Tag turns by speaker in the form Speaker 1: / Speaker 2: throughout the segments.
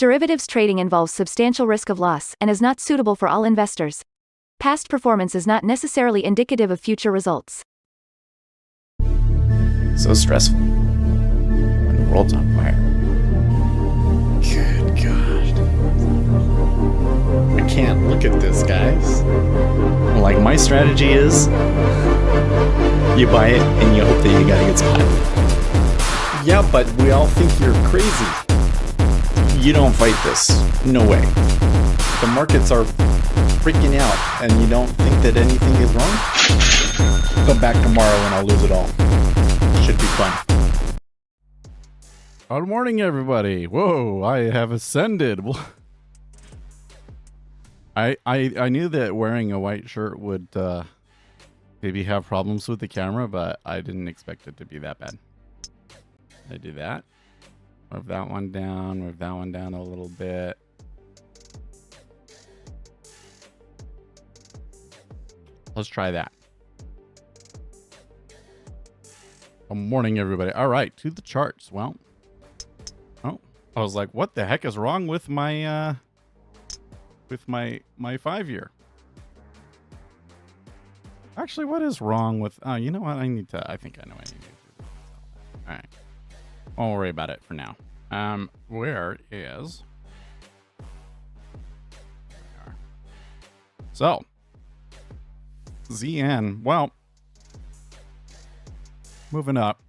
Speaker 1: Derivatives trading involves substantial risk of loss and is not suitable for all investors. Past performance is not necessarily indicative of future results.
Speaker 2: So stressful when the world's on fire. Good God. I can't look at this, guys. Like, my strategy is you buy it and you hope that you gotta get spot. Yeah, but we all think you're crazy. You don't fight this. No way. The markets are freaking out and you don't think that anything is wrong? Come back tomorrow and I'll lose it all. Should be fun.
Speaker 3: Good morning, everybody. Whoa, I have ascended. I knew that wearing a white shirt would maybe have problems with the camera, but I didn't expect it to be that bad. I do that. Move that one down. Move that one down a little bit. Let's try that. Good morning, everybody. All right, to the charts. Well, oh, I was like, what the heck is wrong with my 5-year? Actually, what is wrong with? Oh, you know what? I think I know what I need to do. All right, won't worry about it for now. Where is? So, ZN. Well, moving up.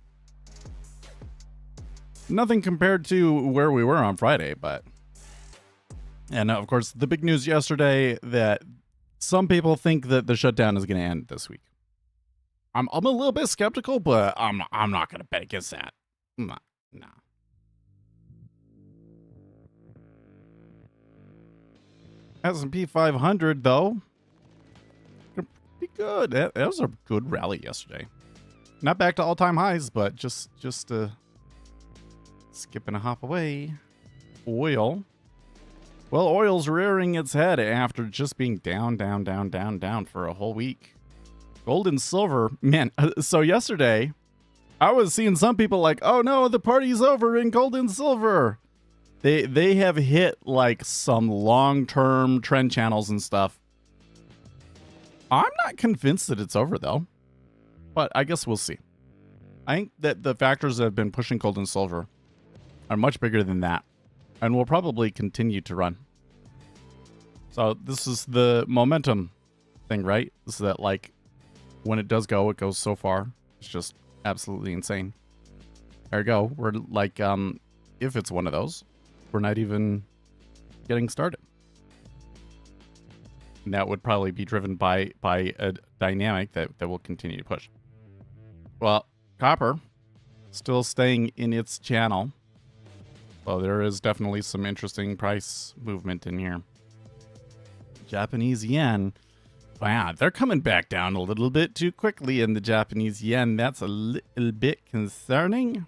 Speaker 3: Nothing compared to where we were on Friday, but... And of course, the big news yesterday that some people think that the shutdown is going to end this week. I'm a little bit skeptical, but I'm not going to bet against that. Nah. S&P 500, though, pretty good. That was a good rally yesterday. Not back to all-time highs, but just skipping a hop away. Oil. Well, oil's rearing its head after just being down for a whole week. Gold and silver, man. So yesterday, I was seeing some people like, oh no, the party's over in gold and silver. They have hit like some long-term trend channels and stuff. I'm not convinced that it's over though, but I guess we'll see. I think that the factors that have been pushing gold and silver are much bigger than that and will probably continue to run. So this is the momentum thing, right? This is that, like, when it does go, it goes so far. It's just absolutely insane. There we go. We're like, if it's one of those, we're not even getting started. And that would probably be driven by a dynamic that will continue to push. Well, copper still staying in its channel. Well, there is definitely some interesting price movement in here. Japanese yen. Wow, they're coming back down a little bit too quickly in the Japanese yen. That's a little bit concerning.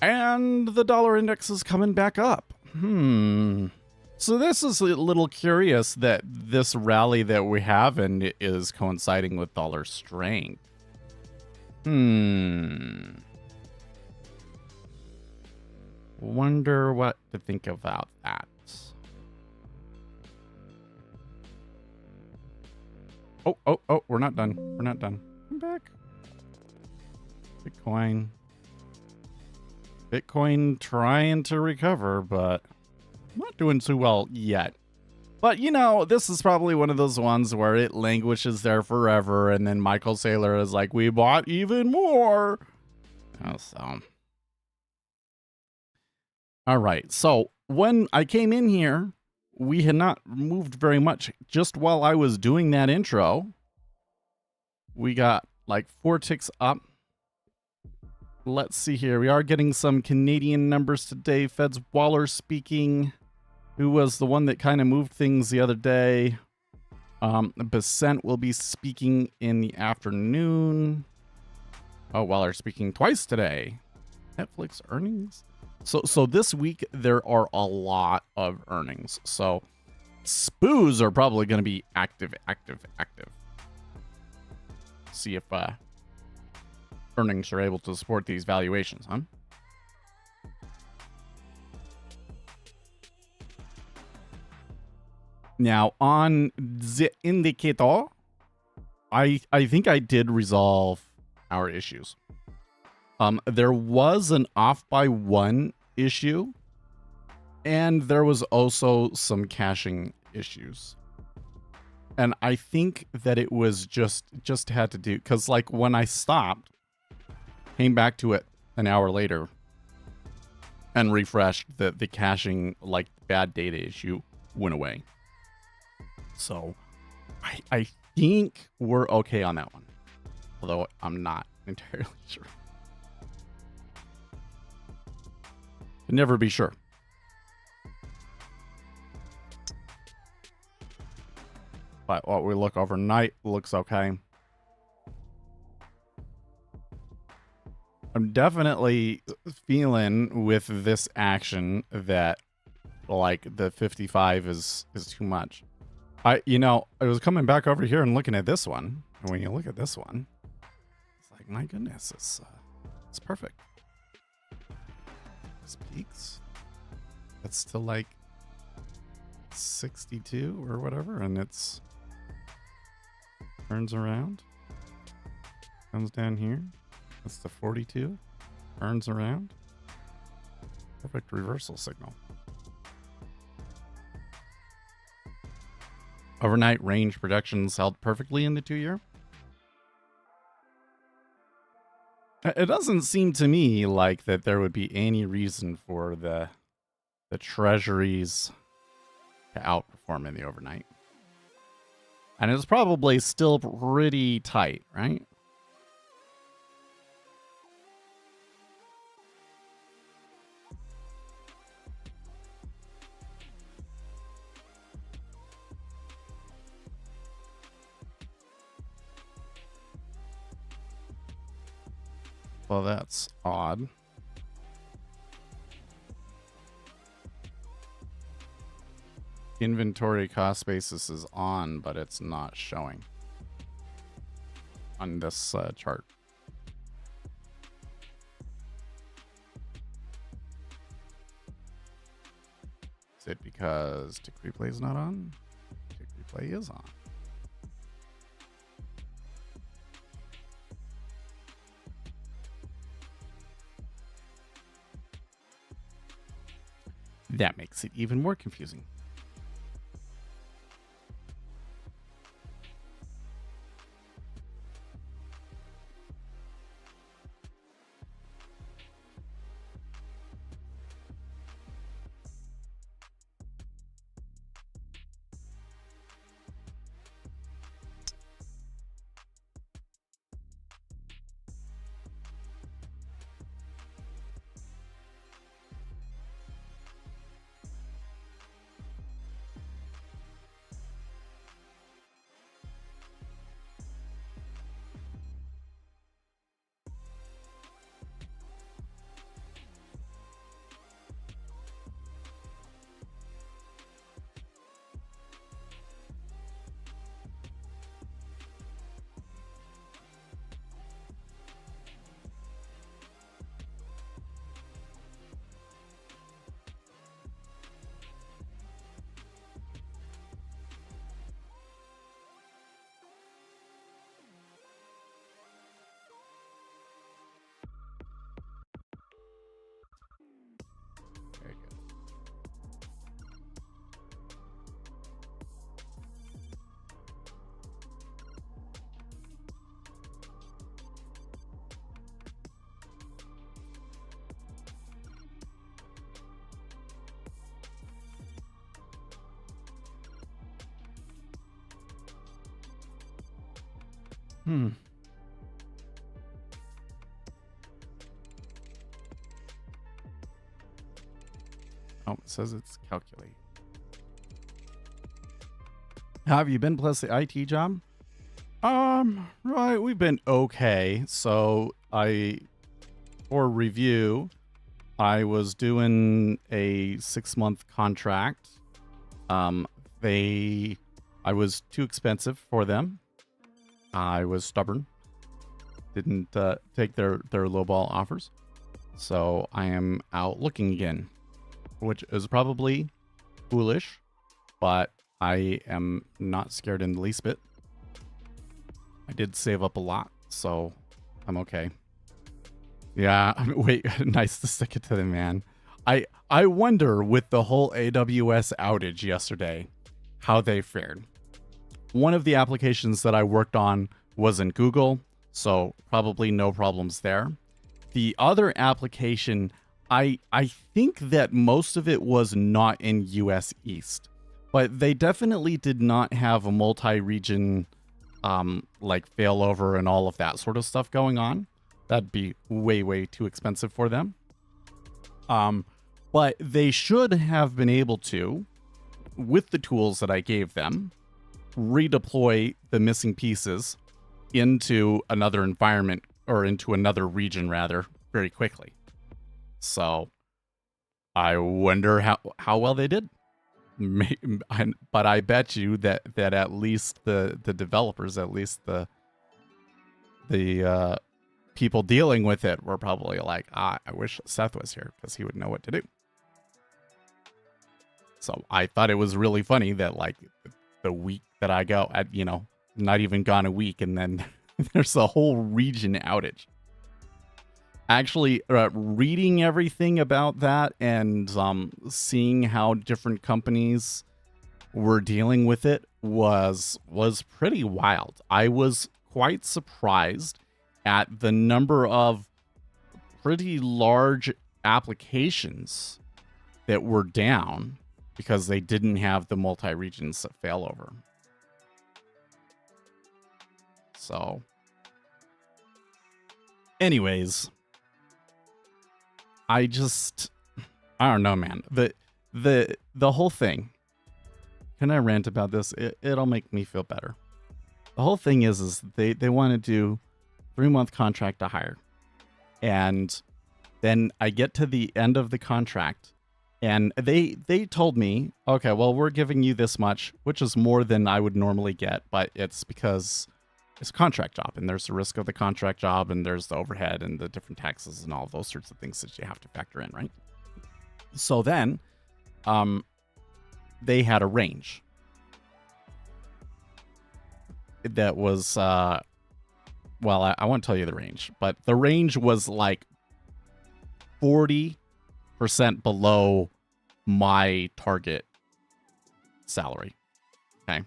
Speaker 3: And the dollar index is coming back up. So this is a little curious that this rally that we have and is coinciding with dollar strength. Wonder what to think about that. Oh, we're not done. We're not done. Come back. Bitcoin trying to recover, but not doing too well yet. But, you know, this is probably one of those ones where it languishes there forever, and then Michael Saylor is like, we bought even more. So. All right. So when I came in here, we had not moved very much. Just while I was doing that intro, we got like 4 ticks up. Let's see here. We are getting some Canadian numbers today. Fed's Waller speaking, who was the one that kind of moved things the other day. Besant will be speaking in the afternoon. Oh, Waller speaking twice today. Netflix earnings. So this week there are a lot of earnings. So SPOOs are probably going to be active. See if earnings are able to support these valuations, huh? Now on the indicator, I think I did resolve our issues. There was an off by 1 issue, and there was also some caching issues. And I think that it was just had to do, because like when I stopped, came back to it an hour later, and refreshed, the caching, like, bad data issue went away. So I think we're okay on that one, although I'm not entirely sure. Can never be sure. But what we look overnight looks okay. I'm definitely feeling with this action that, like, the 55 is too much. I was coming back over here and looking at this one, and when you look at this one, it's like, my goodness, it's perfect. This peaks. It's still like 62 or whatever, and it's turns around, comes down here. That's the 42, turns around. Perfect reversal signal. Overnight range projections held perfectly in the 2-year. It doesn't seem to me like that there would be any reason for the treasuries to outperform in the overnight. And it's probably still pretty tight, right? Well, that's odd. Inventory cost basis is on, but it's not showing on this chart. Is it because tick replay is not on? Tick replay is on. That makes it even more confusing. Very good. Oh, it says it's calculate. How have you been plus the IT job? Right, we've been okay. So for review, I was doing a 6-month contract. I was too expensive for them. I was stubborn. Didn't take their lowball offers. So I am out looking again, which is probably foolish, but I am not scared in the least bit. I did save up a lot, so I'm okay. Yeah, wait, nice to stick it to the man. I wonder with the whole AWS outage yesterday, how they fared. One of the applications that I worked on was in Google, so probably no problems there. The other application, I think that most of it was not in US East, but they definitely did not have a multi-region like failover and all of that sort of stuff going on. That'd be way too expensive for them. But they should have been able to, with the tools that I gave them, redeploy the missing pieces into another environment, or into another region rather, very quickly. So I wonder how well they did. But I bet you that at least the developers, at least the people dealing with it were probably like, I wish Seth was here because he would know what to do. So I thought it was really funny that like the week that I go at, not even gone a week, and then there's a whole region outage. Actually, reading everything about that and seeing how different companies were dealing with it was pretty wild. I was quite surprised at the number of pretty large applications that were down because they didn't have the multi-regions failover. So, anyways, I don't know, man. The whole thing. Can I rant about this? It'll make me feel better. The whole thing is they want to do 3-month contract to hire. And then I get to the end of the contract and they told me, okay, well, we're giving you this much, which is more than I would normally get, but it's because it's a contract job and there's the risk of the contract job and there's the overhead and the different taxes and all those sorts of things that you have to factor in, right? So then they had a range that was well, I won't tell you the range, but the range was like 40% below my target salary. Okay.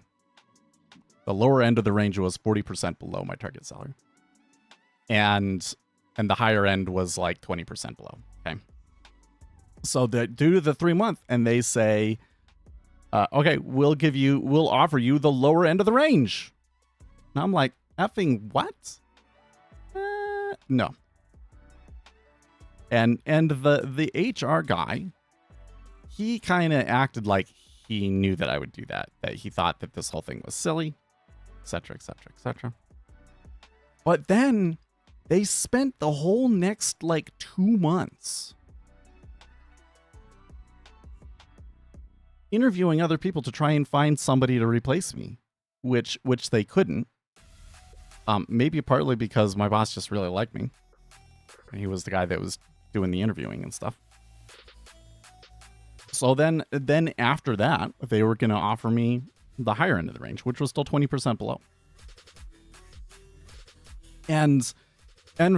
Speaker 3: The lower end of the range was 40% below my target salary. And the higher end was like 20% below. Okay. So due to the 3-month, and they say, okay, we'll offer you the lower end of the range. And I'm like, effing what? No. And the HR guy, he kind of acted like he knew that I would do that he thought that this whole thing was silly, etc., etc., etc. But then they spent the whole next like 2 months interviewing other people to try and find somebody to replace me, which they couldn't. Maybe partly because my boss just really liked me. He was the guy that was doing the interviewing and stuff. So then after that, they were going to offer me the higher end of the range, which was still 20% below. And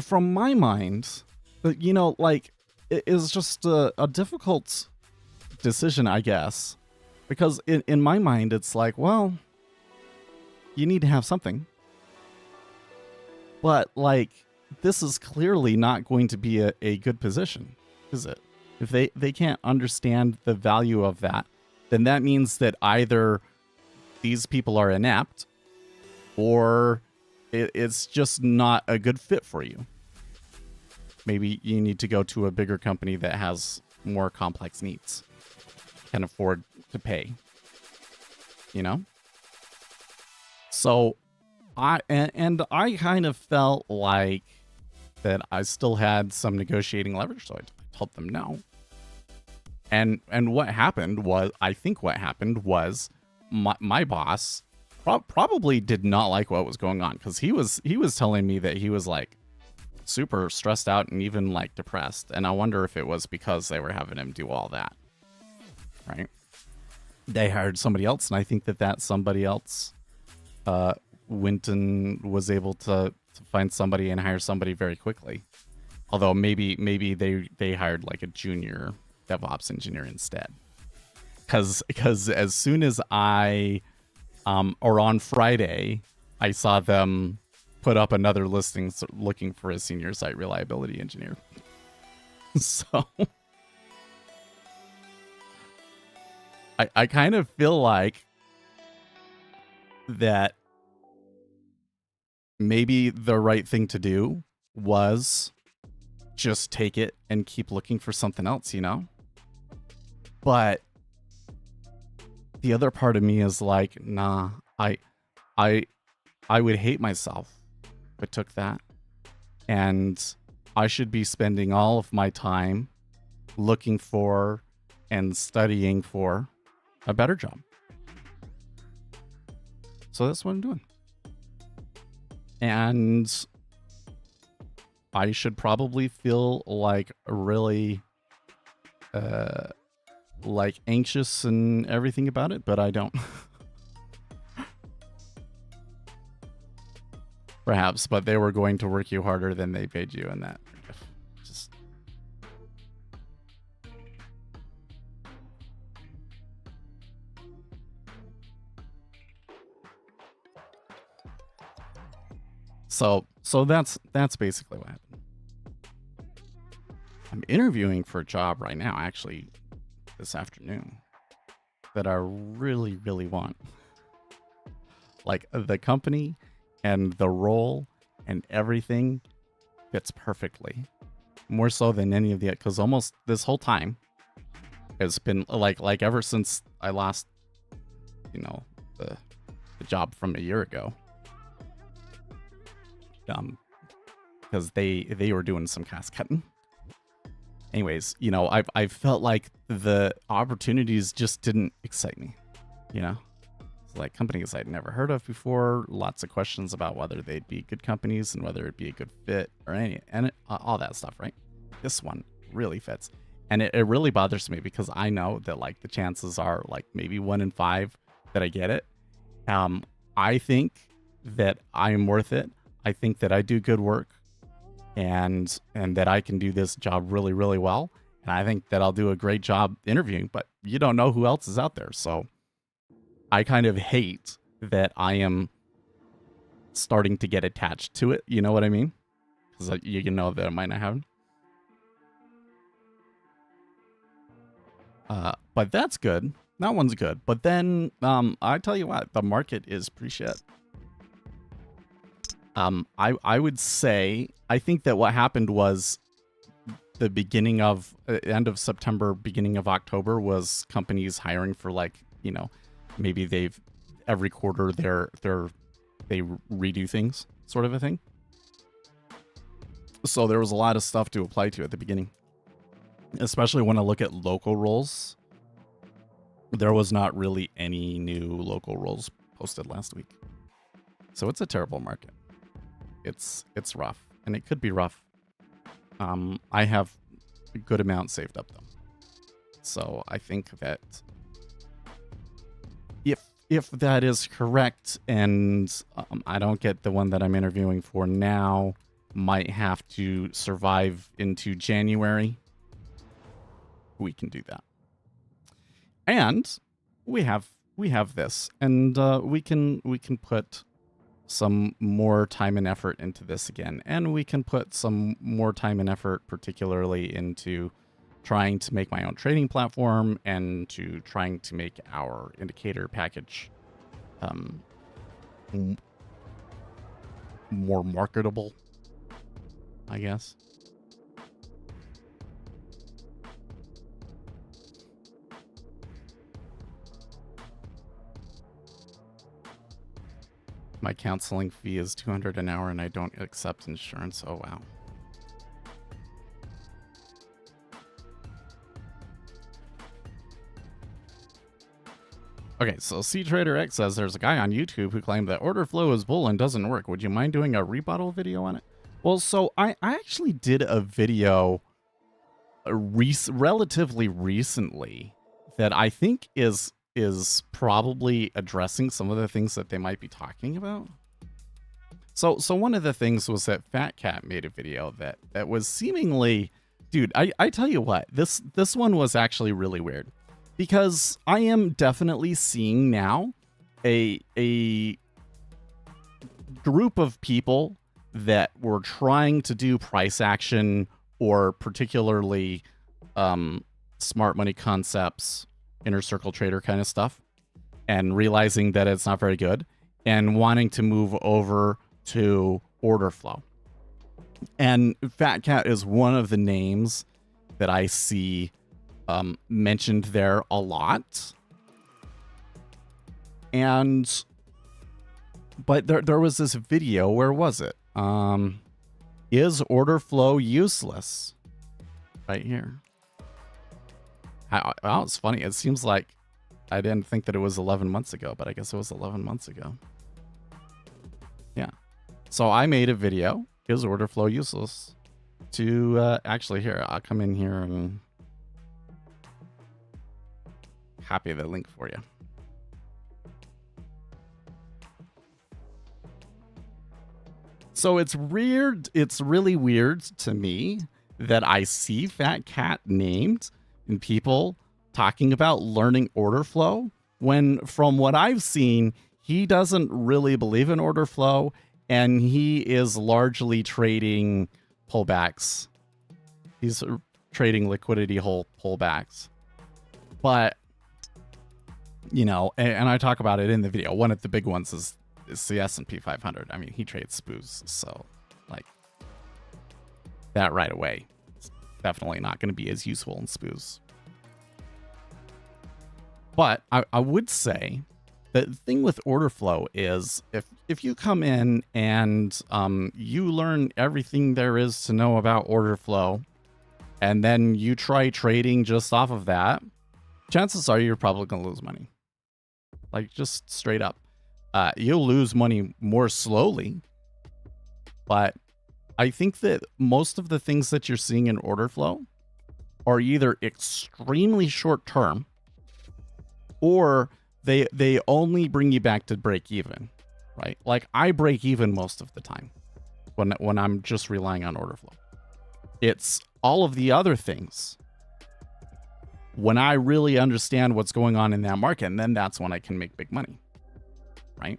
Speaker 3: from my mind, like, it is just a difficult decision, I guess, because in my mind, it's like, well, you need to have something. But like, this is clearly not going to be a good position, is it? If they can't understand the value of that, then that means that either these people are inept or it's just not a good fit for you. Maybe you need to go to a bigger company that has more complex needs, can afford to pay, So I kind of felt like that I still had some negotiating leverage, so I told them no. And what happened was, I think what happened was my boss probably did not like what was going on, because he was telling me that he was like super stressed out and even like depressed, and I wonder if it was because they were having him do all that, right? they hired somebody else, and I think that somebody else went and was able to find somebody and hire somebody very quickly. Although maybe they hired like a junior DevOps engineer instead. Because as soon as I or on Friday, I saw them put up another listing looking for a senior site reliability engineer. So I kind of feel like that maybe the right thing to do was just take it and keep looking for something else, you know? But the other part of me is like, nah, I would hate myself if I took that. And I should be spending all of my time looking for and studying for a better job. So that's what I'm doing. And I should probably feel like really like anxious and everything about it, but I don't. Perhaps, but they were going to work you harder than they paid you, and that just so that's basically what happened. I'm interviewing for a job right now, actually, this afternoon, that I really, really want. Like, the company and the role and everything fits perfectly. More so than any of the, because almost this whole time it's been like ever since I lost, you know, the job from a year ago. Because they were doing some cost cutting. Anyways, you know, I felt like the opportunities just didn't excite me, you know? It's like companies I'd never heard of before, lots of questions about whether they'd be good companies and whether it'd be a good fit or all that stuff, right? This one really fits. And it really bothers me because I know that like the chances are like maybe 1 in 5 that I get it. I think that I'm worth it. I think that I do good work. And that I can do this job really, really well. And I think that I'll do a great job interviewing, but you don't know who else is out there. So I kind of hate that I am starting to get attached to it. You know what I mean? Because you know that it might not happen. But that's good. That one's good. But then I tell you what, the market is pretty shit. I would say, I think that what happened was the beginning of end of September, beginning of October was companies hiring for like, you know, maybe every quarter they redo things sort of a thing. So there was a lot of stuff to apply to at the beginning, especially when I look at local roles. There was not really any new local roles posted last week. So it's a terrible market. It's rough, and it could be rough. I have a good amount saved up though, so I think that if that is correct, and I don't get the one that I'm interviewing for now, might have to survive into January, we can do that, and we have this, and we can put some more time and effort into this again. And we can put some more time and effort, particularly into trying to make my own trading platform and to trying to make our indicator package more marketable, I guess. My counseling fee is $200 an hour and I don't accept insurance. Oh, wow. Okay, so CTraderX says there's a guy on YouTube who claimed that order flow is bull and doesn't work. Would you mind doing a rebuttal video on it? Well, so I actually did a video relatively recently that I think is is probably addressing some of the things that they might be talking about. So one of the things was that Fat Cat made a video that was seemingly, dude, I tell you what, this one was actually really weird, because I am definitely seeing now a group of people that were trying to do price action or particularly smart money concepts, inner circle trader kind of stuff, and realizing that it's not very good and wanting to move over to order flow. And Fat Cat is one of the names that I see mentioned there a lot. But there was this video, where was it? Is order flow useless? Right here. Well, it's funny. It seems like I didn't think that it was 11 months ago, but I guess it was 11 months ago. Yeah. So I made a video, is order flow useless? To actually, here, I'll come in here and copy the link for you. So it's weird. It's really weird to me that I see Fat Cat named and people talking about learning order flow, when from what I've seen, he doesn't really believe in order flow, and he is largely trading pullbacks. He's trading liquidity hole pullbacks. But, you know, and I talk about it in the video. One of the big ones is the S&P 500. I mean, he trades SPOOs, so like that right away, it's definitely not going to be as useful in SPOOs. But I would say that the thing with order flow is if you come in and you learn everything there is to know about order flow, and then you try trading just off of that, chances are you're probably going to lose money. Like, just straight up. You'll lose money more slowly, but I think that most of the things that you're seeing in order flow are either extremely short term, or they only bring you back to break even, right? Like, I break even most of the time when I'm just relying on order flow. It's all of the other things when I really understand what's going on in that market, and then that's when I can make big money. Right?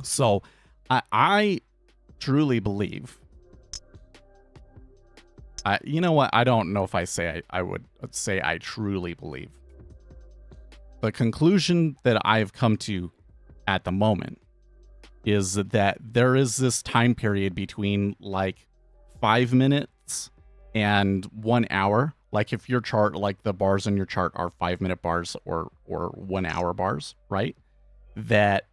Speaker 3: So I truly believe, you know what? I don't know if I would say I truly believe. The conclusion that I've come to at the moment is that there is this time period between like 5 minutes and 1 hour. Like, if your chart, like the bars in your chart are 5-minute bars or 1 hour bars, right? That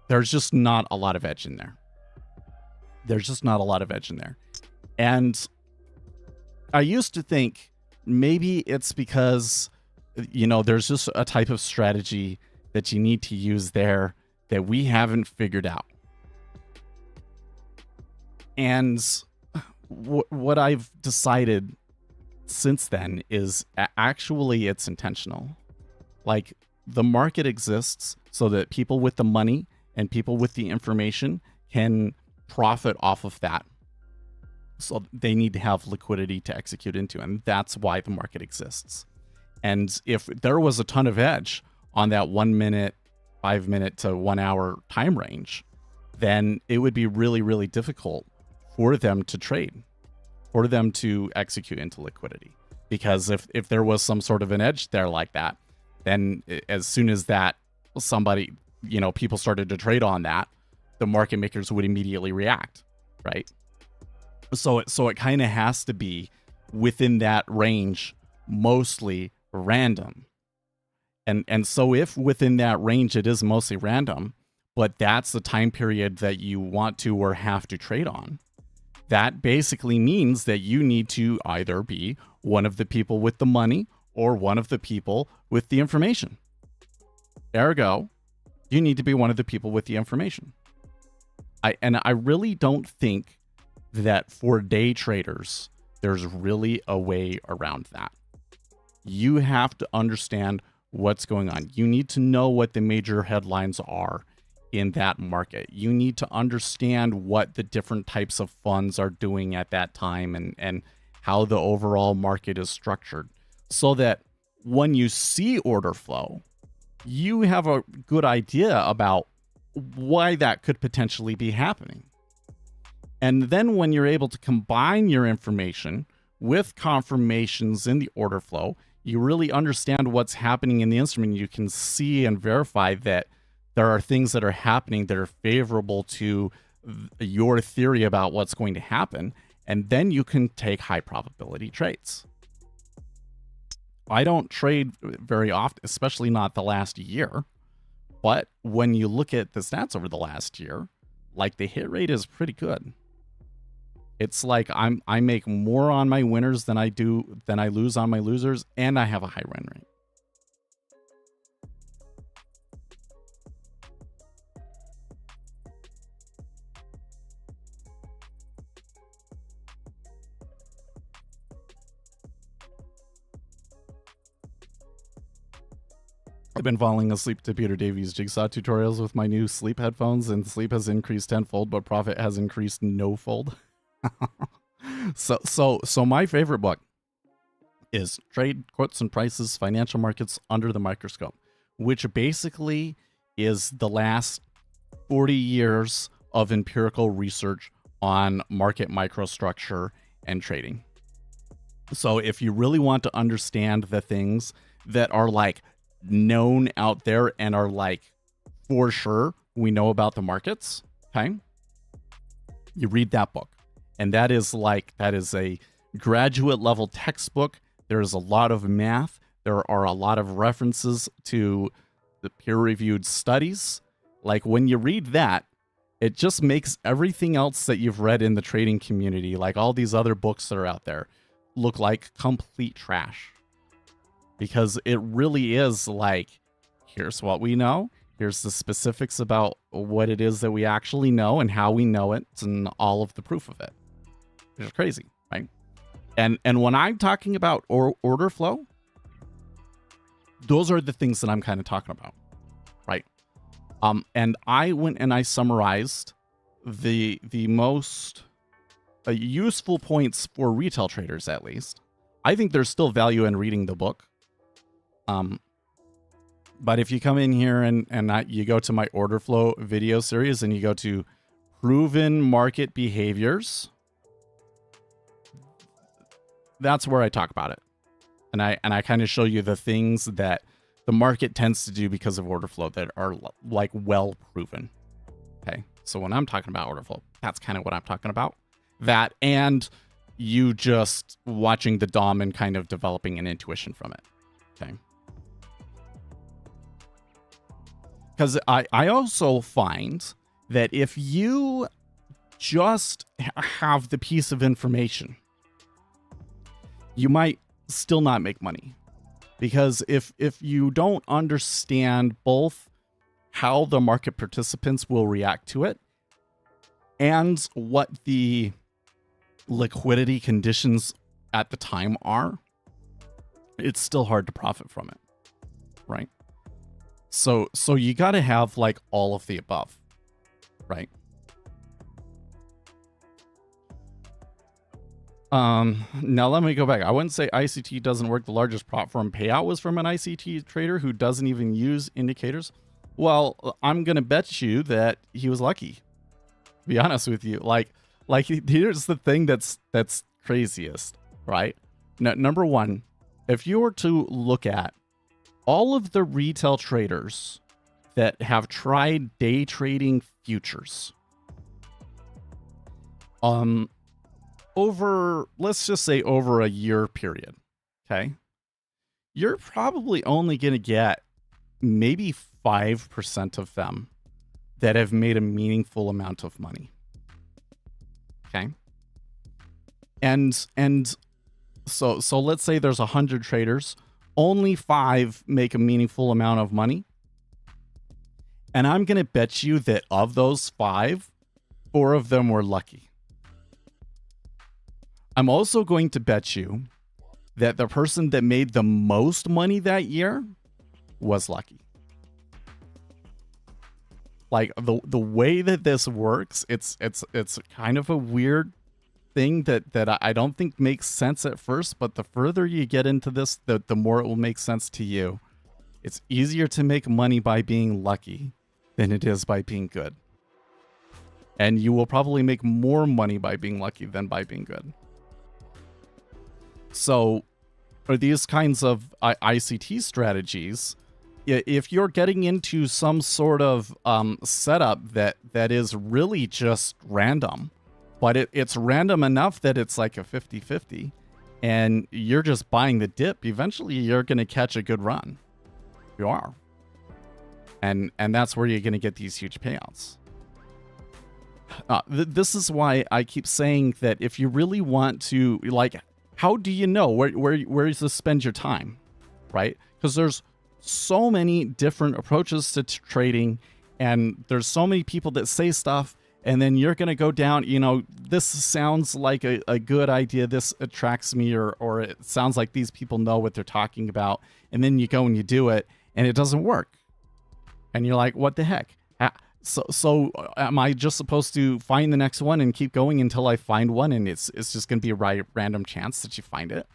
Speaker 3: there's just not a lot of edge in there. There's just not a lot of edge in there. And I used to think maybe it's because, you know, there's just a type of strategy that you need to use there that we haven't figured out. And what I've decided since then is actually it's intentional. Like, the market exists so that people with the money and people with the information can profit off of that. So they need to have liquidity to execute into, and that's why the market exists. And if there was a ton of edge on that 1 minute, 5 minute to 1 hour time range, then it would be really, really difficult for them to trade, for them to execute into liquidity. Because if there was some sort of an edge there like that, then as soon as that somebody, you know, people started to trade on that, the market makers would immediately react, right? So it kind of has to be within that range, mostly random. And so if within that range it is mostly random, but that's the time period that you want to or have to trade on, that basically means that you need to either be one of the people with the money or one of the people with the information. Ergo, you need to be one of the people with the information. I really don't think that for day traders, there's really a way around that. You have to understand what's going on. You need to know what the major headlines are in that market. You need to understand what the different types of funds are doing at that time and how the overall market is structured, so that when you see order flow, you have a good idea about why that could potentially be happening. And then when you're able to combine your information with confirmations in the order flow, you really understand what's happening in the instrument. You can see and verify that there are things that are happening that are favorable to your theory about what's going to happen. And then you can take high probability trades. I don't trade very often, especially not the last year. But when you look at the stats over the last year, like the hit rate is pretty good. It's like I make more on my winners than I lose on my losers, and I have a high win rate. I've been falling asleep to Peter Davies jigsaw tutorials with my new sleep headphones, and sleep has increased tenfold, but profit has increased no-fold. So my favorite book is Trade, Quotes, and Prices, Financial Markets Under the Microscope, which basically is the last 40 years of empirical research on market microstructure and trading. So if you really want to understand the things that are like known out there and are like for sure we know about the markets, okay, you read that book. And that is a graduate level textbook. There's a lot of math. There are a lot of references to the peer-reviewed studies. Like when you read that, it just makes everything else that you've read in the trading community, like all these other books that are out there, look like complete trash. Because it really is like, here's what we know. Here's the specifics about what it is that we actually know and how we know it and all of the proof of it. Which is crazy, right? And when I'm talking about order flow, those are the things that I'm kind of talking about, right? And I went and I summarized the most useful points for retail traders, at least. I think there's still value in reading the book. But if you come in here and you go to my order flow video series and you go to proven market behaviors, that's where I talk about it. And I kind of show you the things that the market tends to do because of order flow that are like well proven. Okay. So when I'm talking about order flow, that's kind of what I'm talking about. That and you just watching the DOM and kind of developing an intuition from it. Okay. Because I also find that if you just have the piece of information, you might still not make money. Because if you don't understand both how the market participants will react to it and what the liquidity conditions at the time are, it's still hard to profit from it, right? So you got to have like all of the above, right? Now let me go back. I wouldn't say ICT doesn't work. The largest platform payout was from an ICT trader who doesn't even use indicators. Well, I'm going to bet you that he was lucky, to be honest with you. Like here's the thing that's craziest, right? Now, number one, if you were to look at all of the retail traders that have tried day trading futures, over, let's just say over a year period, okay, you're probably only going to get maybe 5% of them that have made a meaningful amount of money. Okay. And so let's say there's 100 traders, only 5 make a meaningful amount of money. And I'm going to bet you that of those 5, 4 of them were lucky. I'm also going to bet you that the person that made the most money that year was lucky. Like the way that this works, it's kind of a weird thing that I don't think makes sense at first, but the further you get into this, the more it will make sense to you. It's easier to make money by being lucky than it is by being good. And you will probably make more money by being lucky than by being good. So for these kinds of ICT strategies, if you're getting into some sort of setup that is really just random, but it's random enough that it's like a 50-50, and you're just buying the dip, eventually you're going to catch a good run. You are. And that's where you're going to get these huge payouts. This is why I keep saying that if you really want to, like, how do you know where to spend your time, right? Because there's so many different approaches to trading, and there's so many people that say stuff, and then you're going to go down, you know, this sounds like a good idea, this attracts me, or it sounds like these people know what they're talking about, and then you go and you do it, and it doesn't work. And you're like, what the heck? So am I just supposed to find the next one and keep going until I find one, and it's just going to be a random chance that you find it?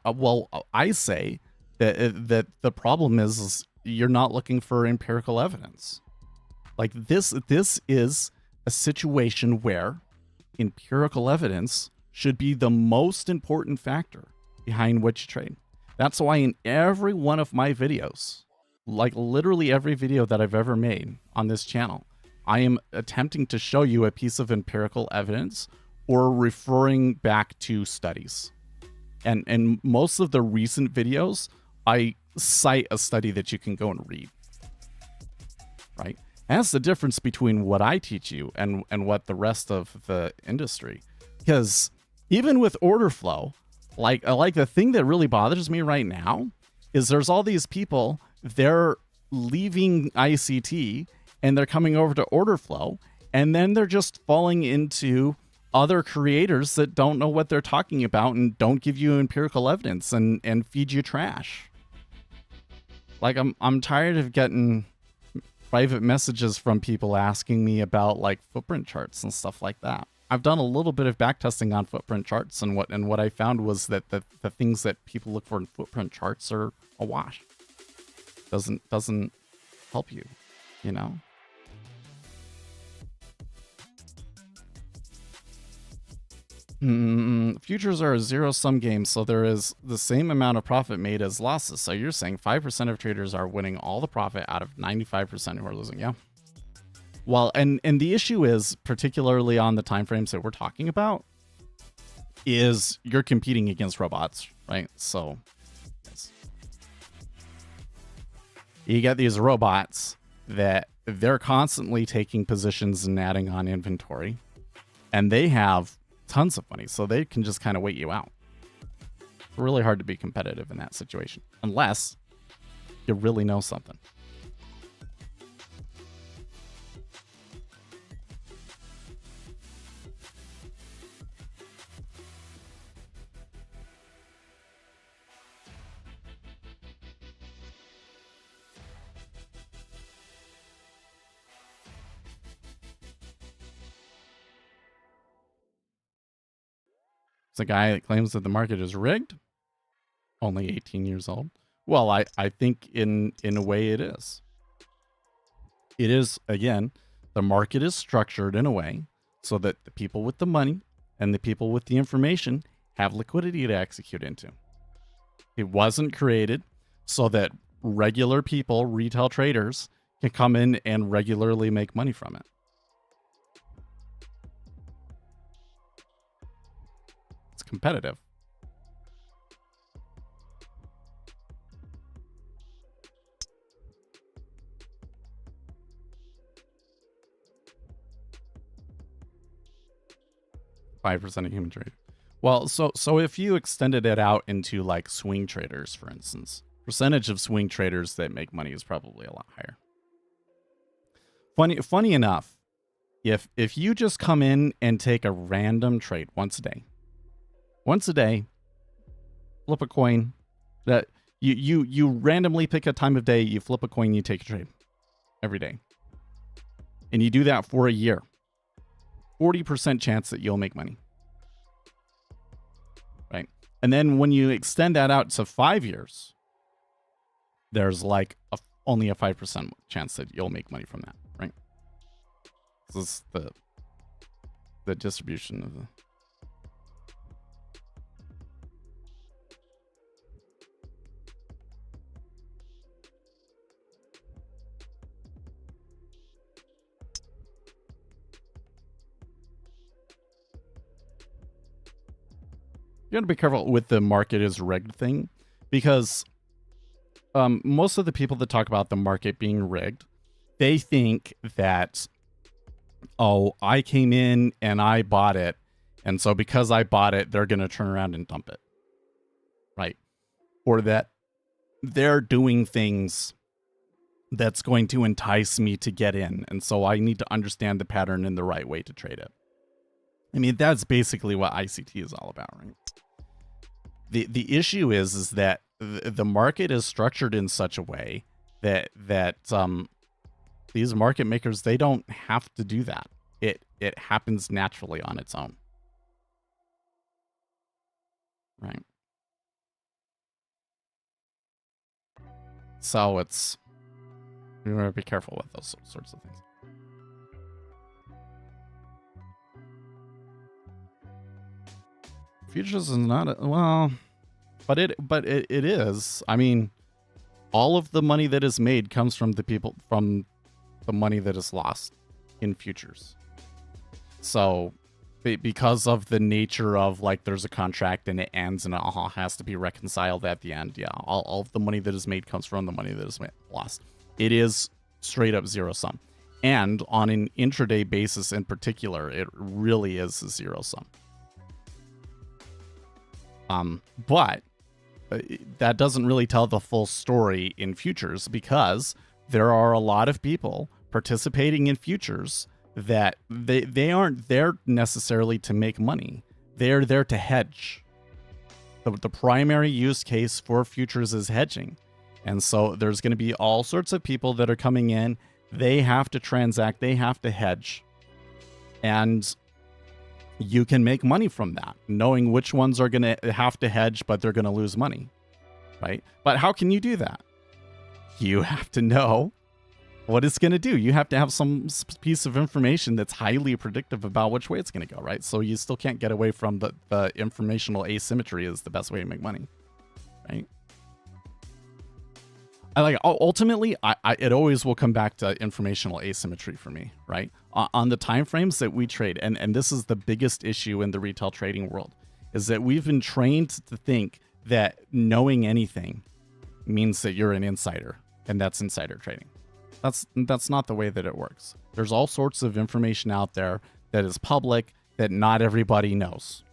Speaker 3: Well, I say that the problem is you're not looking for empirical evidence. Like this is a situation where empirical evidence should be the most important factor behind what you trade. That's why in every one of my videos, like literally every video that I've ever made on this channel, I am attempting to show you a piece of empirical evidence or referring back to studies. And most of the recent videos, I cite a study that you can go and read, right? And that's the difference between what I teach you and what the rest of the industry. Because even with order flow, like the thing that really bothers me right now is there's all these people, they're leaving ICT and they're coming over to order flow, and then they're just falling into other creators that don't know what they're talking about and don't give you empirical evidence and feed you trash. Like I'm tired of getting private messages from people asking me about like footprint charts and stuff like that. I've done a little bit of backtesting on footprint charts, and what I found was that the things that people look for in footprint charts are a wash. Doesn't help you, you know? Futures are a zero-sum game, so there is the same amount of profit made as losses. So you're saying 5% of traders are winning all the profit out of 95% who are losing, yeah? Well, and the issue is, particularly on the time frames that we're talking about, is you're competing against robots, right? So yes. You get these robots that they're constantly taking positions and adding on inventory, and they have tons of money, so they can just kind of wait you out. It's really hard to be competitive in that situation, unless you really know something. A guy that claims that the market is rigged, only 18 years old. Well, I think in a way it is. It is, again, the market is structured in a way so that the people with the money and the people with the information have liquidity to execute into. It wasn't created so that regular people, retail traders, can come in and regularly make money from it. Competitive. % of human trade. Well, so if you extended it out into like swing traders, for instance, percentage of swing traders that make money is probably a lot higher. Funny enough, if you just come in and take a random trade once a day, flip a coin, that You randomly pick a time of day, you flip a coin, you take a trade every day. And you do that for a year. 40% chance that you'll make money. Right? And then when you extend that out to 5 years, there's like only a 5% chance that you'll make money from that, right? This is the distribution of the... You got to be careful with the market is rigged thing, because most of the people that talk about the market being rigged, they think that, oh, I came in and I bought it, and so because I bought it, they're going to turn around and dump it, right? Or that they're doing things that's going to entice me to get in, and so I need to understand the pattern and the right way to trade it. I mean, that's basically what ICT is all about, right? The issue is that the market is structured in such a way that these market makers, they don't have to do that. It happens naturally on its own. Right. So it's, you want to be careful with those sorts of things. Futures is not well, but it is. I mean, all of the money that is made comes from the money that is lost in futures. So because of the nature of, like, there's a contract and it ends and it all has to be reconciled at the end. Yeah, all of the money that is made comes from the money that is lost. It is straight up zero sum. And on an intraday basis in particular, it really is a zero sum. But that doesn't really tell the full story in futures, because there are a lot of people participating in futures that they aren't there necessarily to make money. They're there to hedge. The primary use case for futures is hedging. And so there's going to be all sorts of people that are coming in. They have to transact. They have to hedge. And you can make money from that, knowing which ones are going to have to hedge, but they're going to lose money, right? But how can you do that? You have to know what it's going to do. You have to have some piece of information that's highly predictive about which way it's going to go, right? So you still can't get away from the informational asymmetry is the best way to make money, right? Ultimately, it always will come back to informational asymmetry for me, right? On the time frames that we trade, and this is the biggest issue in the retail trading world, is that we've been trained to think that knowing anything means that you're an insider, and that's insider trading. That's not the way that it works. There's all sorts of information out there that is public that not everybody knows,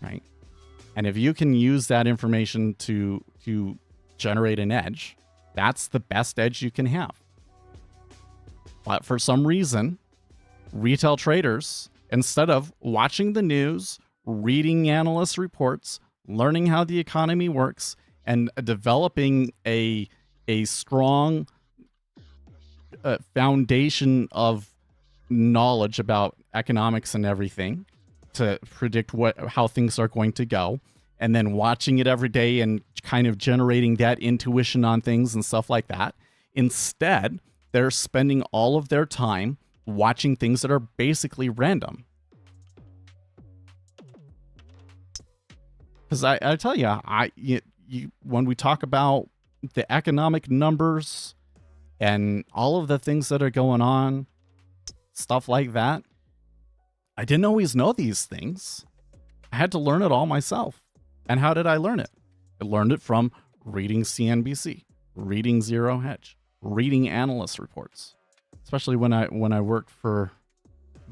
Speaker 3: right? And if you can use that information to generate an edge, that's the best edge you can have. But for some reason, retail traders, instead of watching the news, reading analyst reports, learning how the economy works, and developing a strong foundation of knowledge about economics and everything to predict how things are going to go, and then watching it every day and kind of generating that intuition on things and stuff like that. Instead, they're spending all of their time watching things that are basically random. Because I tell you, when we talk about the economic numbers and all of the things that are going on, stuff like that, I didn't always know these things. I had to learn it all myself. And how did I learn it? I learned it from reading CNBC, reading Zero Hedge, reading analyst reports, especially when I worked for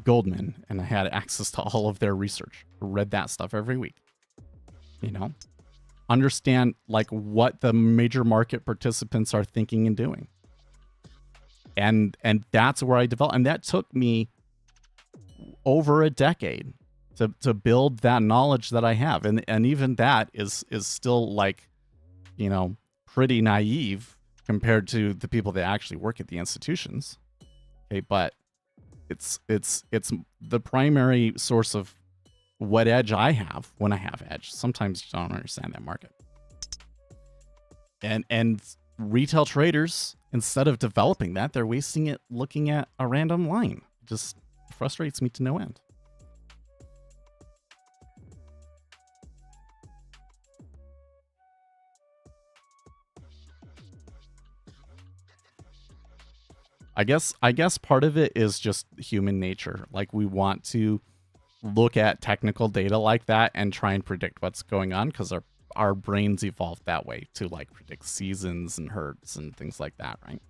Speaker 3: Goldman and I had access to all of their research. I read that stuff every week. You know, understand like what the major market participants are thinking and doing. And that's where I developed. And that took me over a decade to build that knowledge that I have. And even that is still like you know, pretty naive compared to the people that actually work at the institutions. Okay, but it's the primary source of what edge I have when I have edge. Sometimes you don't understand that market. And retail traders, instead of developing that, they're wasting it looking at a random line. It just frustrates me to no end. I guess part of it is just human nature. Like, we want to look at technical data like that and try and predict what's going on, because our brains evolved that way to like predict seasons and herds and things like that, right?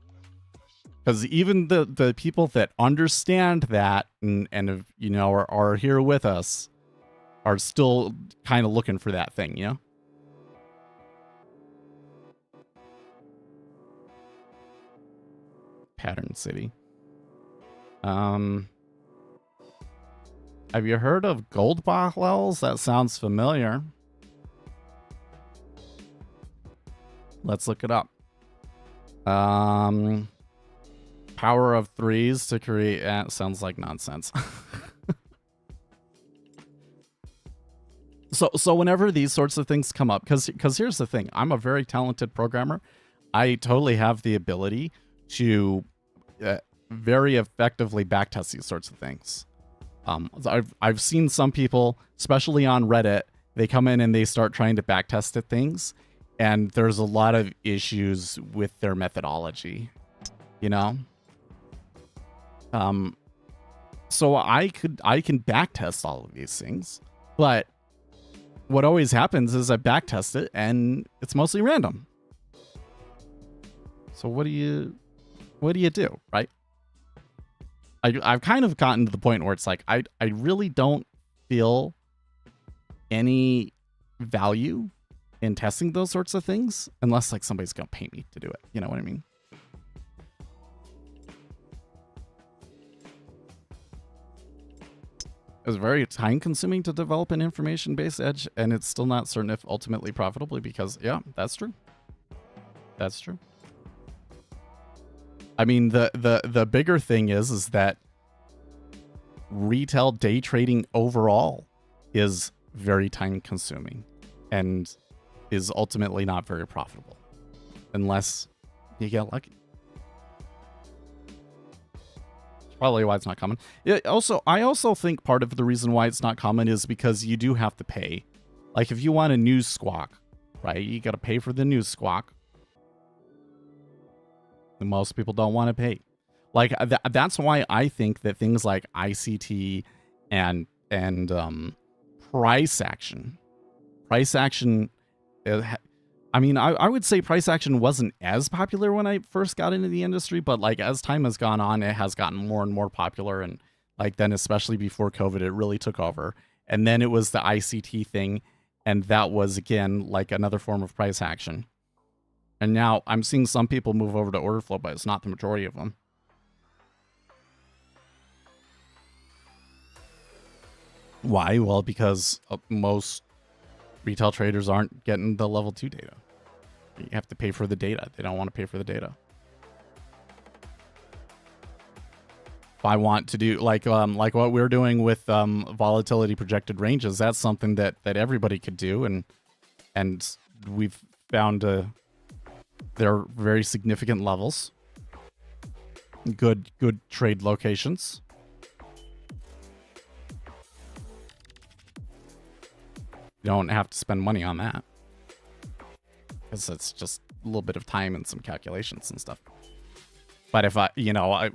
Speaker 3: Because even the people that understand that and have, you know, are here with us are still kind of looking for that thing, you know? Pattern City. Have you heard of Goldbach levels? That sounds familiar. Let's look it up. Power of threes to create. Sounds like nonsense. So whenever these sorts of things come up, because here's the thing, I'm a very talented programmer. I totally have the ability to very effectively backtest these sorts of things. I've seen some people, especially on Reddit, they come in and they start trying to backtest at things, and there's a lot of issues with their methodology, you know? So I can backtest all of these things, but what always happens is I backtest it and it's mostly random. So what do you do, right? I've kind of gotten to the point where it's like, I really don't feel any value in testing those sorts of things unless like somebody's gonna pay me to do it. You know what I mean? It's very time consuming to develop an information-based edge, and it's still not certain if ultimately profitably, because yeah, that's true. That's true. I mean, the bigger thing is that retail day trading overall is very time consuming and is ultimately not very profitable unless you get lucky. It's probably why it's not common. I also think part of the reason why it's not common is because you do have to pay. Like, if you want a news squawk, right, you got to pay for the news squawk. And most people don't want to pay. Like, that's why I think that things like ICT and price action, I mean, I would say price action wasn't as popular when I first got into the industry, but like as time has gone on, it has gotten more and more popular. And like then, especially before COVID, it really took over. And then it was the ICT thing. And that was, again, like another form of price action. And now I'm seeing some people move over to order flow, but it's not the majority of them. Why? Well, because most retail traders aren't getting the level 2 data. You have to pay for the data. They don't want to pay for the data. If I want to do like what we're doing with volatility projected ranges, that's something that everybody could do, and we've found they're very significant levels. Good trade locations. You don't have to spend money on that, because it's just a little bit of time and some calculations and stuff. But if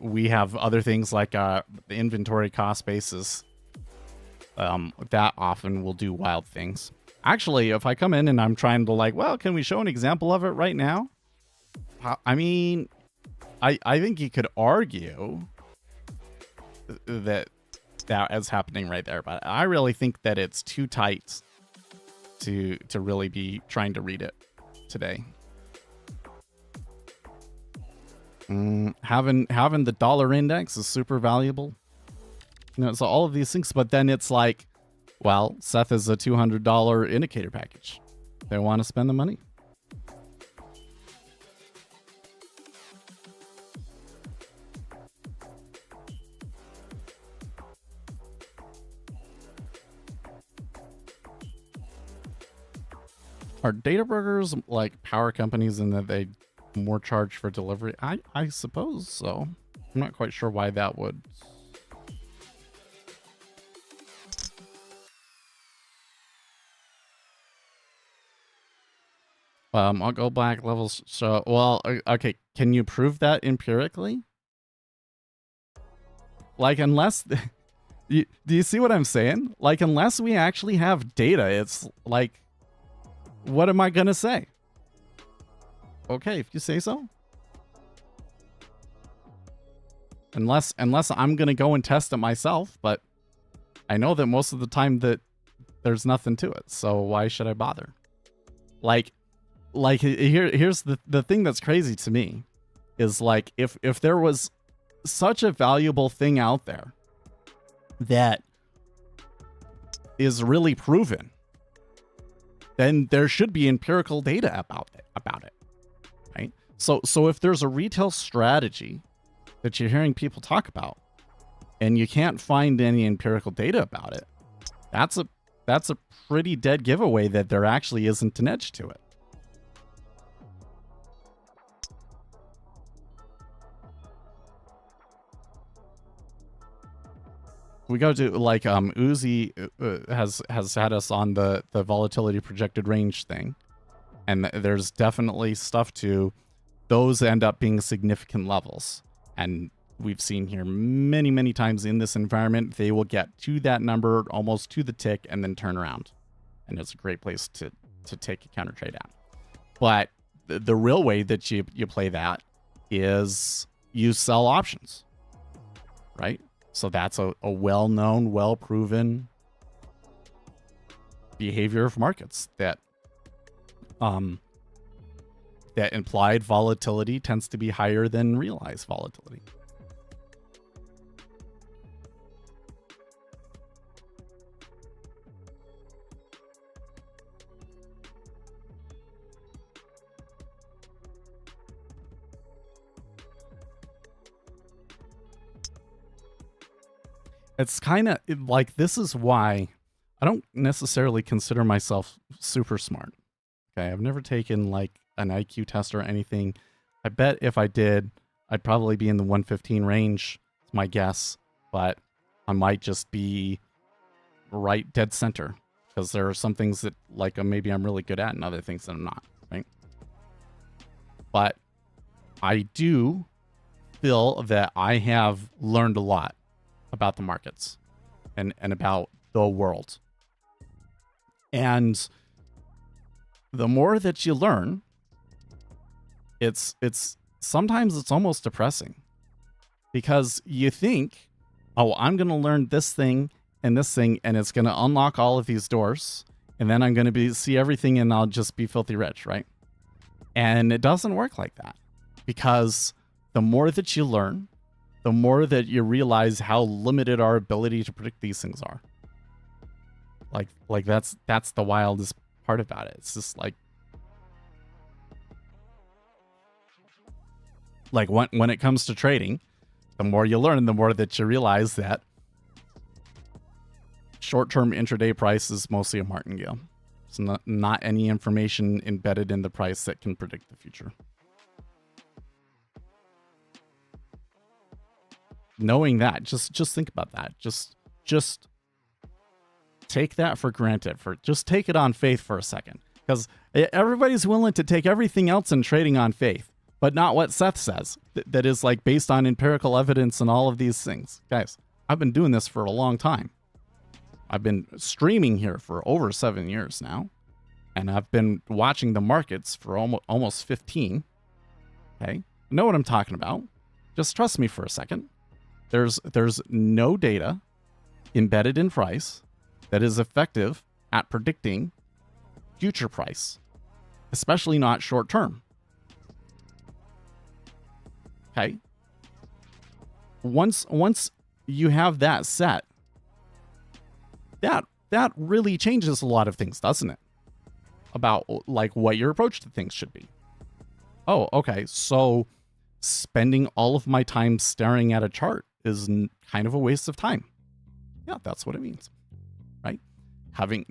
Speaker 3: we have other things like the inventory cost basis, that often will do wild things. Actually, if I come in and I'm trying to like, well, can we show an example of it right now? I mean, I think you could argue that is happening right there, but I really think that it's too tight to really be trying to read it today. Having the dollar index is super valuable. So all of these things, but then it's like, well, Seth is a $200 indicator package. They want to spend the money. Are data brokers like power companies in that they more charge for delivery? I suppose so. I'm not quite sure why that would. I'll go back levels. So, well, okay. Can you prove that empirically? Like, unless do you see what I'm saying? Like, unless we actually have data, it's like, what am I gonna say? Okay, if you say so. Unless I'm gonna go and test it myself, but I know that most of the time that there's nothing to it, so why should I bother? Like here's the thing that's crazy to me is like if there was such a valuable thing out there that is really proven, then there should be empirical data about it, right? So if there's a retail strategy that you're hearing people talk about and you can't find any empirical data about it, that's a pretty dead giveaway that there actually isn't an edge to it. We go to like Uzi has had us on the volatility projected range thing, and there's definitely stuff to those end up being significant levels, and we've seen here many times in this environment they will get to that number almost to the tick and then turn around, and it's a great place to take a counter trade at. But the real way that you play that is you sell options, right? So that's a well-known, well-proven behavior of markets that that implied volatility tends to be higher than realized volatility. It's kind of like, this is why I don't necessarily consider myself super smart. Okay, I've never taken like an IQ test or anything. I bet if I did, I'd probably be in the 115 range. It's my guess, but I might just be right dead center because there are some things that like maybe I'm really good at and other things that I'm not, right? But I do feel that I have learned a lot about the markets and about the world. And the more that you learn, it's sometimes it's almost depressing because you think, oh, I'm going to learn this thing and this thing, and it's going to unlock all of these doors, and then I'm going to see everything and I'll just be filthy rich, right? And it doesn't work like that, because the more that you learn, the more that you realize how limited our ability to predict these things are. Like that's the wildest part about it. It's just like when it comes to trading, the more you learn, the more that you realize that short-term intraday price is mostly a martingale. It's not any information embedded in the price that can predict the future. Knowing that, just think about that. Just take that for granted. Just take it on faith for a second, because everybody's willing to take everything else in trading on faith, but not what Seth says. That is like based on empirical evidence and all of these things. Guys, I've been doing this for a long time. I've been streaming here for over 7 years now, and I've been watching the markets for almost 15. Okay, I know what I'm talking about. Just trust me for a second. There's no data embedded in price that is effective at predicting future price, especially not short term. Okay. Once you have that set, that really changes a lot of things, doesn't it? About like what your approach to things should be. Oh, okay. So spending all of my time staring at a chart is kind of a waste of time. Yeah, that's what it means, right? Having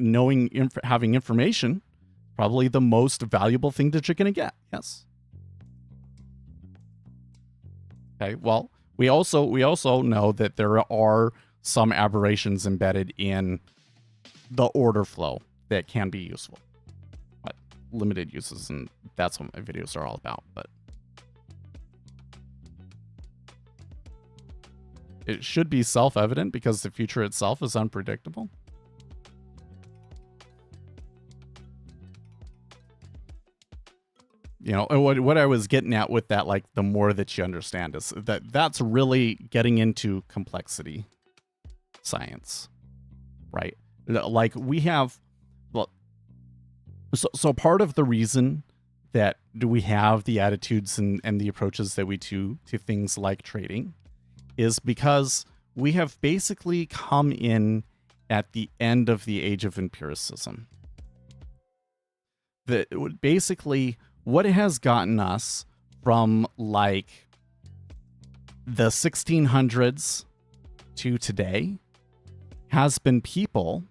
Speaker 3: information probably the most valuable thing that you're going to get. Yes. Okay. Well, we also know that there are some aberrations embedded in the order flow that can be useful, but limited uses, and that's what my videos are all about. But it should be self-evident because the future itself is unpredictable. You know, what I was getting at with that, like, the more that you understand is that's really getting into complexity science, right? Like, we have, well, so part of the reason that we have the attitudes and the approaches that we do to things like trading is because we have basically come in at the end of the age of empiricism. That basically what has gotten us from like the 1600s to today has been people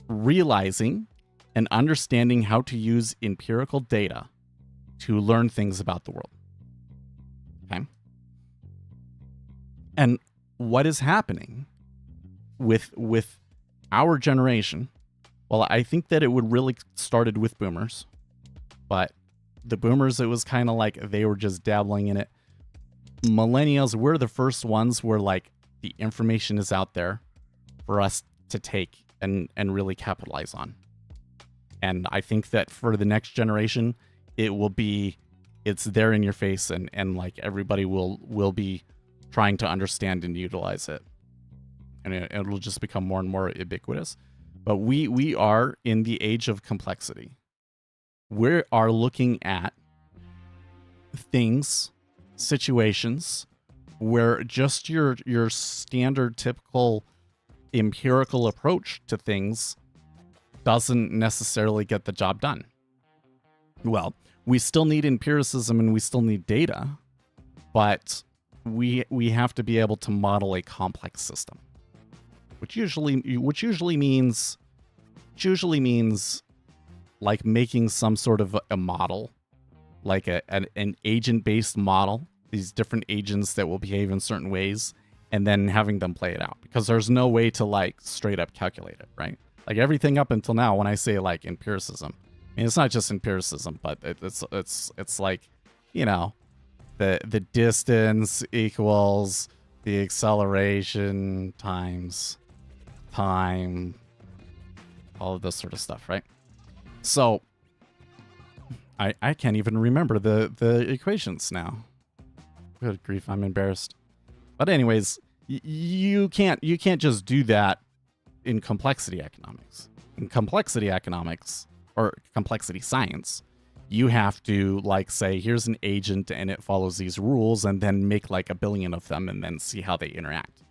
Speaker 3: realizing and understanding how to use empirical data to learn things about the world. Okay. And what is happening with our generation? Well, I think that it would really started with boomers, but the boomers, it was kind of like they were just dabbling in it. Millennials, we're the first ones where like the information is out there for us to take and really capitalize on. And I think that for the next generation, it's there in your face, and like everybody will be trying to understand and utilize it. And it'll just become more and more ubiquitous. But we are in the age of complexity. We are looking at things, situations where just your standard typical empirical approach to things doesn't necessarily get the job done. Well, we still need empiricism and we still need data, but we have to be able to model a complex system, which usually means like making some sort of a model, like an agent-based model, these different agents that will behave in certain ways, and then having them play it out, because there's no way to like straight up calculate it, right? Like everything up until now, when I say like empiricism, I mean, it's not just empiricism, but it's like, you know, the distance equals the acceleration times time, all of this sort of stuff, right? So I can't even remember the equations now. Good grief, I'm embarrassed. But anyways, you can't just do that in complexity economics. In complexity economics or complexity science, you have to like say, here's an agent and it follows these rules, and then make like a billion of them and then see how they interact.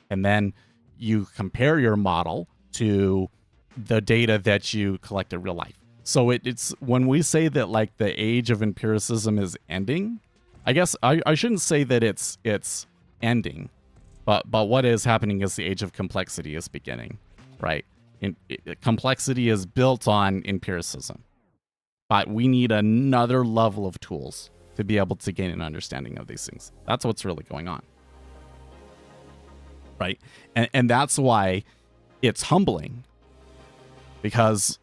Speaker 3: And then you compare your model to the data that you collect in real life. So it's when we say that like the age of empiricism is ending, I guess I shouldn't say that it's ending, but what is happening is the age of complexity is beginning, right? Complexity is built on empiricism, but we need another level of tools to be able to gain an understanding of these things. That's what's really going on, right? And that's why it's humbling, because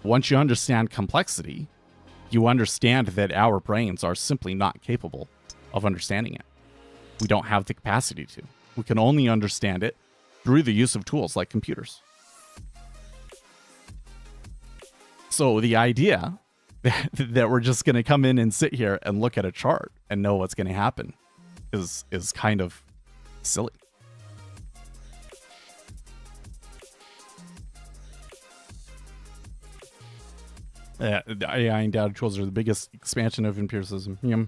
Speaker 3: once you understand complexity, you understand that our brains are simply not capable of understanding it. We don't have the capacity to. We can only understand it through the use of tools like computers. So the idea that we're just going to come in and sit here and look at a chart and know what's going to happen is kind of silly. Yeah, the AI and data tools are the biggest expansion of empiricism. Yeah.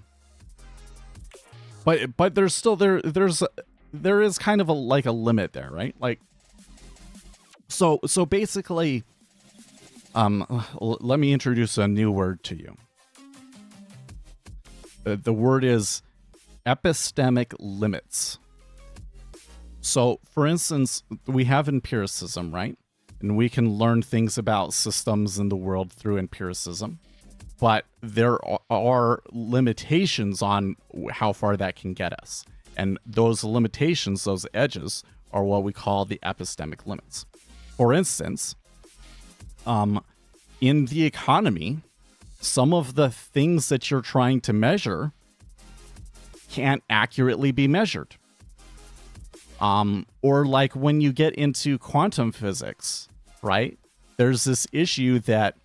Speaker 3: But there's still there is kind of a like a limit there, right? Like so basically, let me introduce a new word to you. The word is epistemic limits. So, for instance, we have empiricism, right? and we can learn things about systems in the world through empiricism. But there are limitations on how far that can get us. And those limitations, those edges, are what we call the epistemic limits. For instance, in the economy, some of the things that you're trying to measure can't accurately be measured. Or like when you get into quantum physics, right? There's this issue that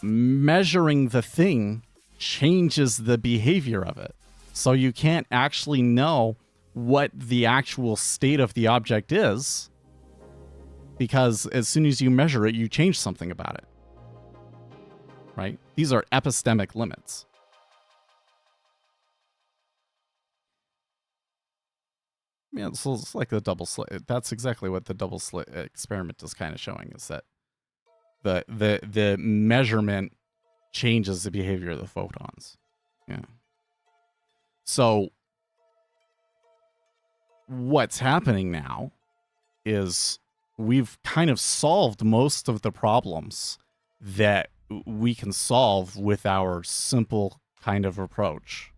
Speaker 3: measuring the thing changes the behavior of it. So you can't actually know what the actual state of the object is, because as soon as you measure it, you change something about it. Right? These are epistemic limits. Yeah, so it's like the double slit. That's exactly what the double slit experiment is kind of showing, is that the measurement changes the behavior of the photons. Yeah. So what's happening now is we've kind of solved most of the problems that we can solve with our simple kind of approach,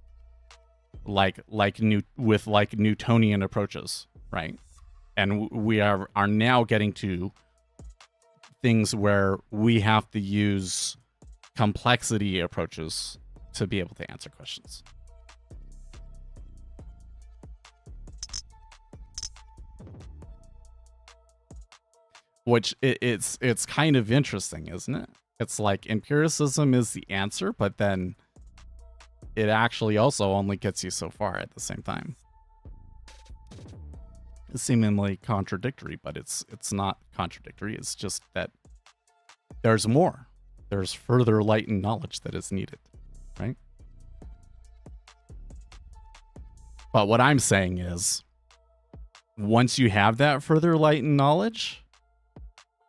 Speaker 3: like Newtonian approaches, right? And we are now getting to things where we have to use complexity approaches to be able to answer questions. Which it's kind of interesting, isn't it? It's like empiricism is the answer, but then it actually also only gets you so far at the same time. It's seemingly contradictory, but it's not contradictory. It's just that there's more. There's further light and knowledge that is needed, right? But what I'm saying is, once you have that further light and knowledge,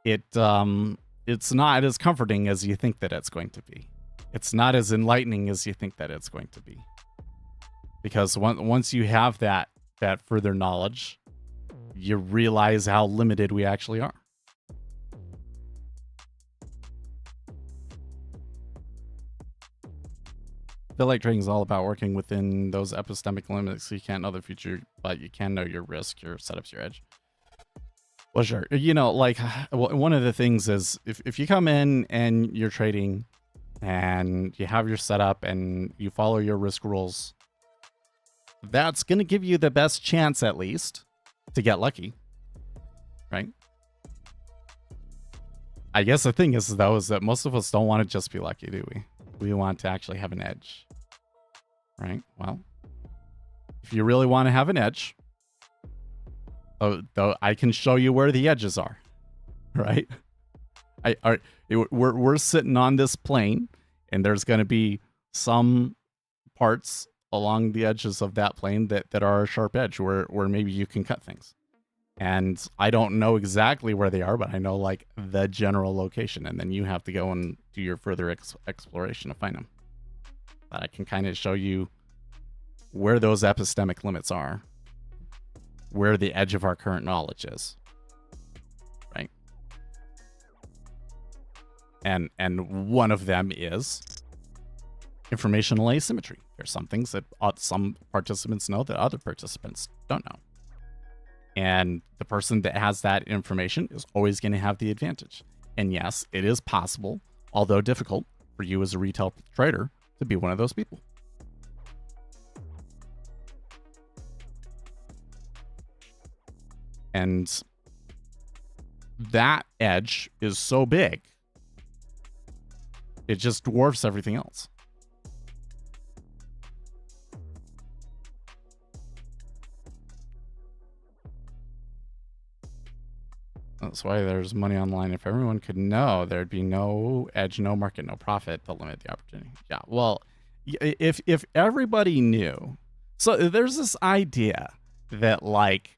Speaker 3: it's not as comforting as you think that it's going to be. It's not as enlightening as you think that it's going to be. Because once you have that further knowledge, you realize how limited we actually are. I feel like trading is all about working within those epistemic limits. So you can't know the future, but you can know your risk, your setups, your edge. Well, sure. You know, like one of the things is if you come in and you're trading and you have your setup and you follow your risk rules, that's going to give you the best chance, at least, to get lucky, right? I guess the thing is, though, is that most of us don't want to just be lucky, do we? We want to actually have an edge, right? Well, if you really want to have an edge, though, I can show you where the edges are, right? We're sitting on this plane, and there's going to be some parts along the edges of that plane that are a sharp edge where maybe you can cut things. And I don't know exactly where they are, but I know like the general location, and then you have to go and do your further exploration to find them. But I can kind of show you where those epistemic limits are, where the edge of our current knowledge is, right? And one of them is informational asymmetry. There's some things that some participants know that other participants don't know. And the person that has that information is always going to have the advantage. And yes, it is possible, although difficult, for you as a retail trader to be one of those people. And that edge is so big, it just dwarfs everything else. That's why there's money online. If everyone could know, there'd be no edge, no market, no profit to limit the opportunity. Yeah, well, if everybody knew. So there's this idea that like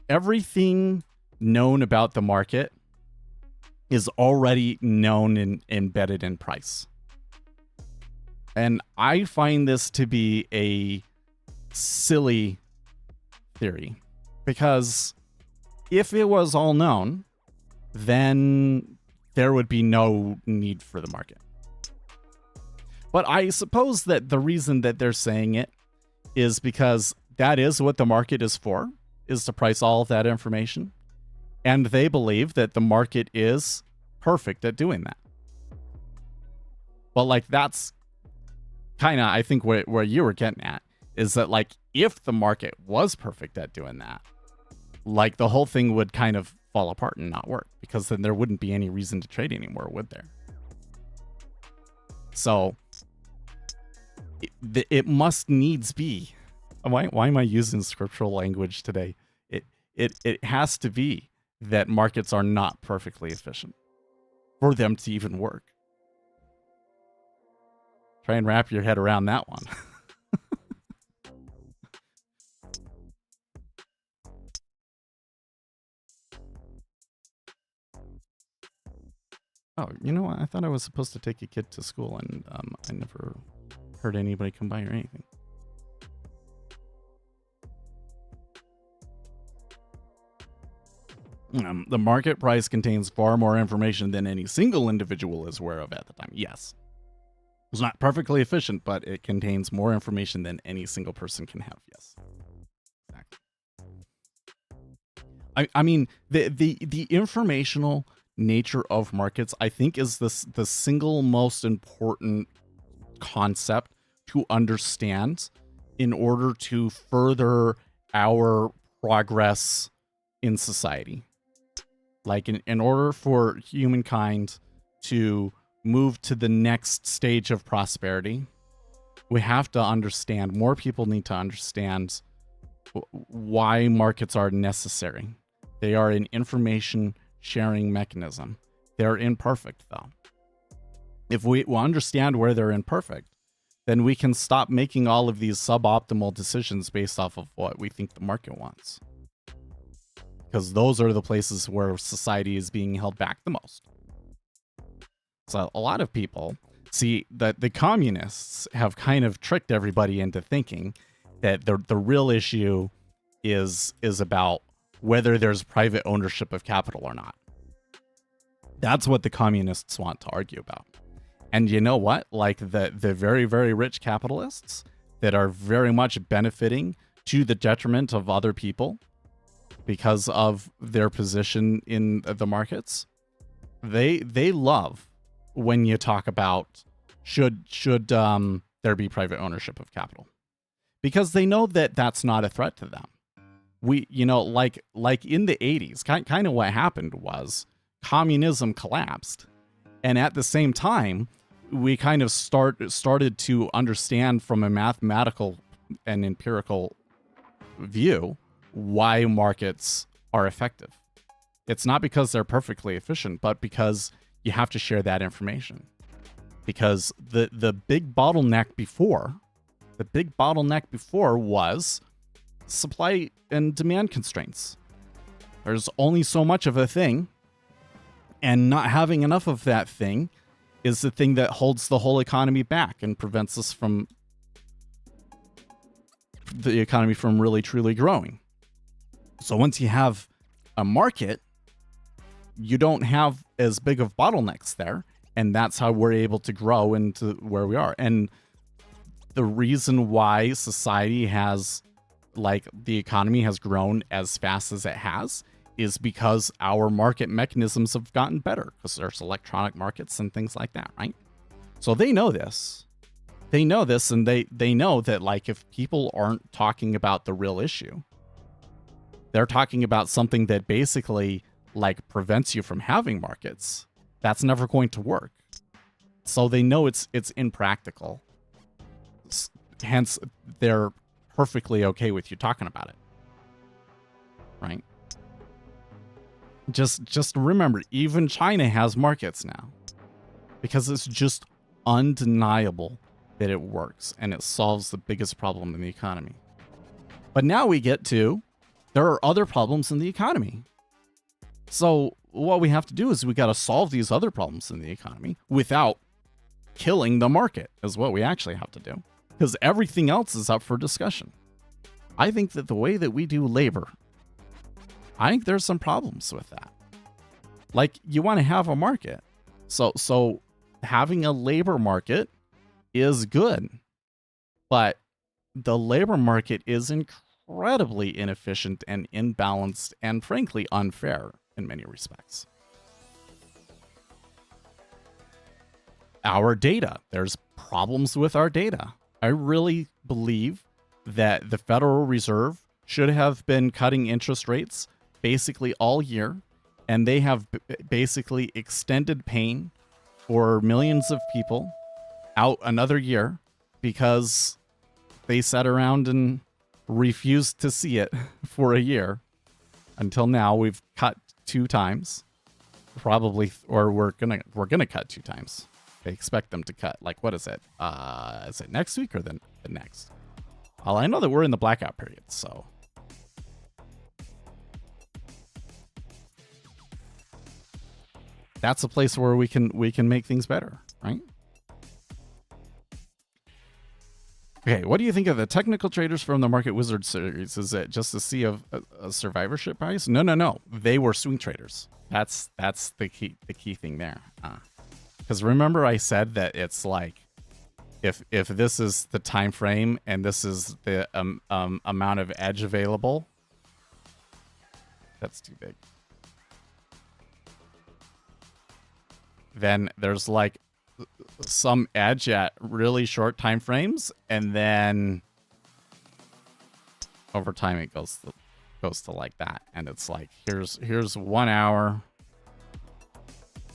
Speaker 3: everything known about the market is already known and embedded in price. And I find this to be a silly theory, because if it was all known, then there would be no need for the market. But I suppose that the reason that they're saying it is because that is what the market is for, is to price all of that information. And they believe that the market is perfect at doing that. But like, that's kind of, I think, where you were getting at, is that like, if the market was perfect at doing that, like the whole thing would kind of fall apart and not work, because then there wouldn't be any reason to trade anymore, would there? So it must needs be. Why am I using scriptural language today? It has to be that markets are not perfectly efficient for them to even work. Try and wrap your head around that one. Oh, you know what? I thought I was supposed to take a kid to school, and I never heard anybody come by or anything. The market price contains far more information than any single individual is aware of at the time. Yes. It's not perfectly efficient, but it contains more information than any single person can have. Yes. Exactly. I mean, the informational nature of markets, I think, is the single most important concept to understand in order to further our progress in society. Like, in order for humankind to move to the next stage of prosperity, we have to understand, more people need to understand why markets are necessary. They are an information sharing mechanism. They're imperfect, though. If we understand where they're imperfect, then we can stop making all of these suboptimal decisions based off of what we think the market wants. Because those are the places where society is being held back the most. So a lot of people see that the communists have kind of tricked everybody into thinking that the real issue is about whether there's private ownership of capital or not. That's what the communists want to argue about. And you know what? Like the very, very rich capitalists that are very much benefiting to the detriment of other people because of their position in the markets, they love when you talk about should there be private ownership of capital, because they know that that's not a threat to them. We, like in the 80s, kind of what happened was communism collapsed, and at the same time, we kind of started to understand from a mathematical and empirical view why markets are effective. It's not because they're perfectly efficient, but because you have to share that information. Because the big bottleneck before was supply and demand constraints. There's only so much of a thing, and not having enough of that thing is the thing that holds the whole economy back and prevents us from the economy from really truly growing. So once you have a market, you don't have as big of bottlenecks there, and that's how we're able to grow into where we are. And the reason why society has, like, the economy has grown as fast as it has is because our market mechanisms have gotten better, because there's electronic markets and things like that, right? So they know this. They know this, and they know that, like, if people aren't talking about the real issue, they're talking about something that basically, like, prevents you from having markets, that's never going to work. So they know it's impractical. Hence, they're perfectly okay with you talking about it. Right? Just remember, even China has markets now, because it's just undeniable that it works and it solves the biggest problem in the economy. But now we get to, there are other problems in the economy. So what we have to do is we got to solve these other problems in the economy without killing the market, is what we actually have to do. Because everything else is up for discussion. I think that the way that we do labor, I think there's some problems with that. Like, you want to have a market. So having a labor market is good, but the labor market is incredibly inefficient and imbalanced and frankly unfair in many respects. Our data, there's problems with our data. I really believe that the Federal Reserve should have been cutting interest rates basically all year, and they have basically extended pain for millions of people out another year because they sat around and refused to see it for a year. Until now, we've cut 2 times, probably, or we're gonna cut 2 times. They expect them to cut. Like, what is it? Is it next week or the next? Well, I know that we're in the blackout period, so. That's a place where we can make things better, right? Okay, what do you think of the technical traders from the Market Wizard series? Is it just a sea of a survivorship price? No. They were swing traders. That's the key thing there. Because remember I said that it's like, if this is the time frame and this is the amount of edge available, that's too big. Then there's like some edge at really short time frames, and then over time it goes to like that, and it's like here's 1 hour,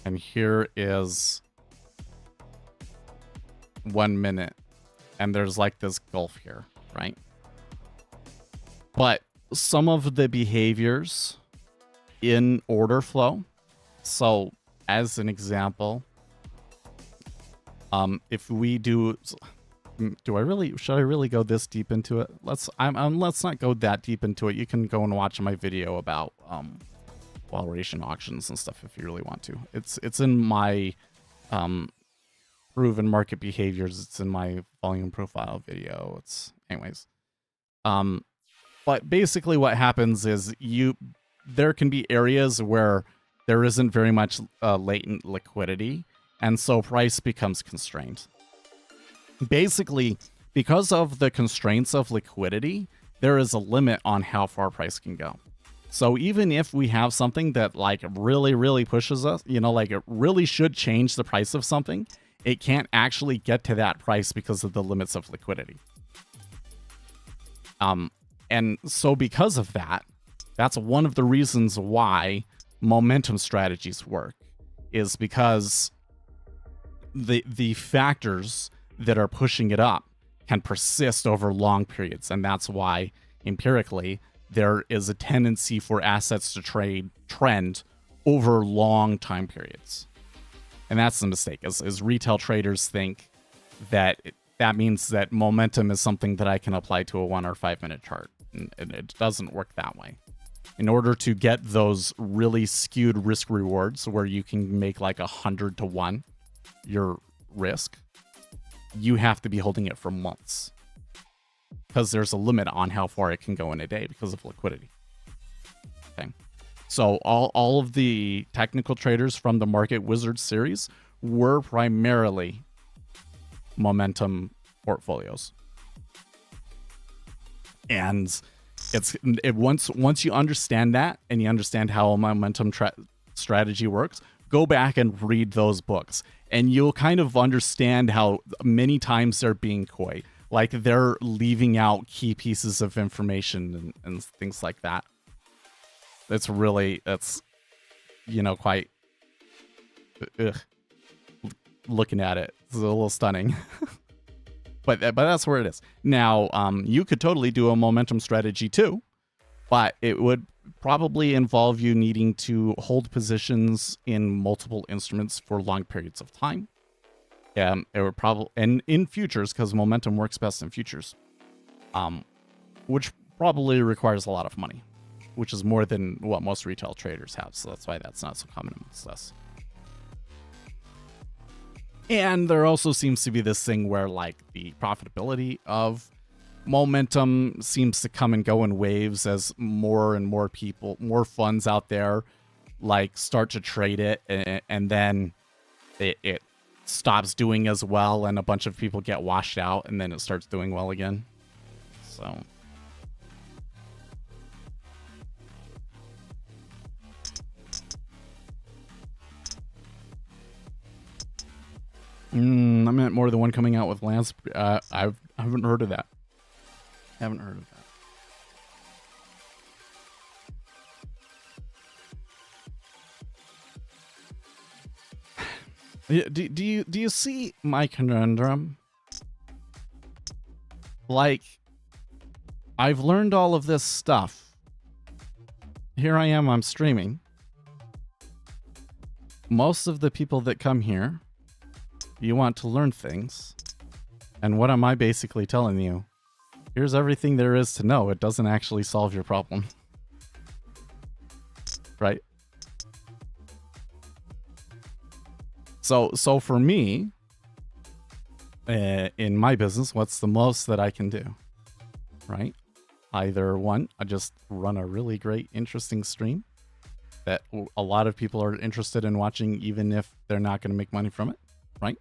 Speaker 3: and here is 1 minute, and there's like this gulf here, right? But some of the behaviors in order flow, so as an example, if we should I really go this deep into it? Let's not go that deep into it. You can go and watch my video about valuation auctions and stuff if you really want to. It's in my proven market behaviors. It's in my volume profile video. Anyways. But basically what happens is there can be areas where there isn't very much latent liquidity, and so price becomes constrained. Basically, because of the constraints of liquidity, there is a limit on how far price can go. So even if we have something that like really, really pushes us, like it really should change the price of something, it can't actually get to that price because of the limits of liquidity. And so because of that, that's one of the reasons why momentum strategies work, is because the factors that are pushing it up can persist over long periods, and that's why empirically there is a tendency for assets to trend over long time periods. And that's the mistake, is retail traders think that that means that momentum is something that I can apply to a 1 or 5 minute chart, and it doesn't work that way. In order to get those really skewed risk rewards where you can make like 100 to 1 your risk, you have to be holding it for months, because there's a limit on how far it can go in a day because of liquidity. Okay. So all of the technical traders from the Market Wizard series were primarily momentum portfolios. And once you understand that, and you understand how a momentum strategy works, go back and read those books, and you'll kind of understand how many times they're being coy, like they're leaving out key pieces of information and things like that. That's quite looking at it, it's a little stunning. But that's where it is. Now, you could totally do a momentum strategy too, but it would probably involve you needing to hold positions in multiple instruments for long periods of time. It would probably, and in futures, because momentum works best in futures, which probably requires a lot of money, which is more than what most retail traders have. So that's why that's not so common amongst us. And there also seems to be this thing where like the profitability of momentum seems to come and go in waves as more and more people, more funds out there like start to trade it, and then it stops doing as well, and a bunch of people get washed out, and then it starts doing well again. So. I meant more the one coming out with Lance. I haven't heard of that. Haven't heard of that. Do you see my conundrum? Like, I've learned all of this stuff. Here I am, I'm streaming. Most of the people that come here, you want to learn things. And what am I basically telling you? Here's everything there is to know. It doesn't actually solve your problem. Right? So for me, in my business, what's the most that I can do? Right? Either one, I just run a really great, interesting stream that a lot of people are interested in watching, even if they're not going to make money from it. Right?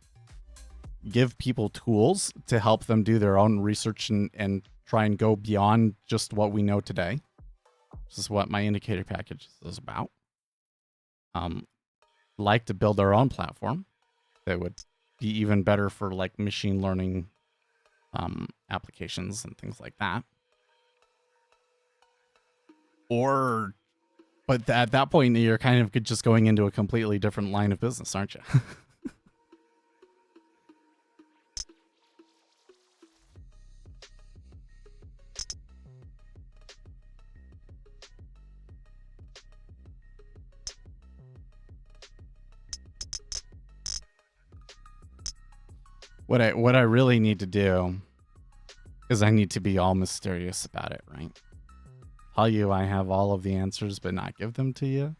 Speaker 3: Give people tools to help them do their own research and try and go beyond just what we know today. This is what my indicator package is about. Like to build our own platform that would be even better for like machine learning applications and things like that. But at that point, you're kind of just going into a completely different line of business, aren't you? What I really need to do is I need to be all mysterious about it, right? Tell you I have all of the answers, but not give them to you.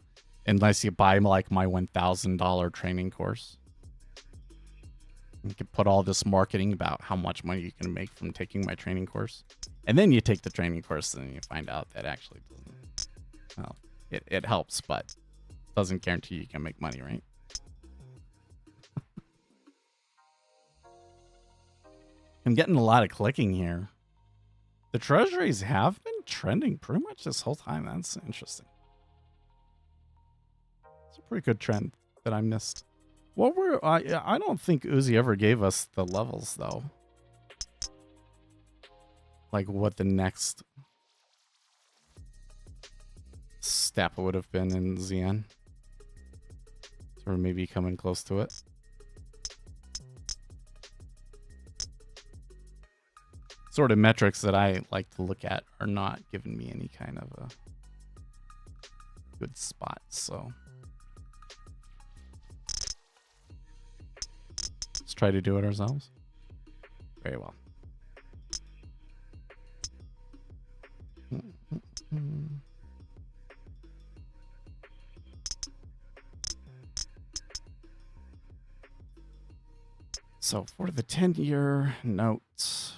Speaker 3: Unless you buy like my $1,000 training course. You can put all this marketing about how much money you can make from taking my training course. And then you take the training course and you find out that actually doesn't, well, it helps, but doesn't guarantee you can make money, right? I'm getting a lot of clicking here. The treasuries have been trending pretty much this whole time. That's interesting. It's a pretty good trend that I missed. What were I don't think Uzi ever gave us the levels though. Like what the next step would have been in Xen. Or maybe coming close to it. Sort of metrics that I like to look at are not giving me any kind of a good spot, so let's try to do it ourselves. Very well. So for the 10-year notes,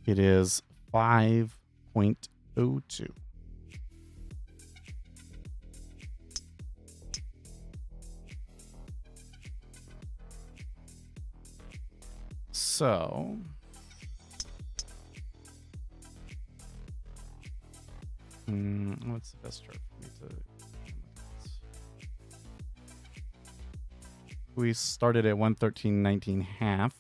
Speaker 3: it is 5.02. So what's the best chart for me to? We started at 113.19 half.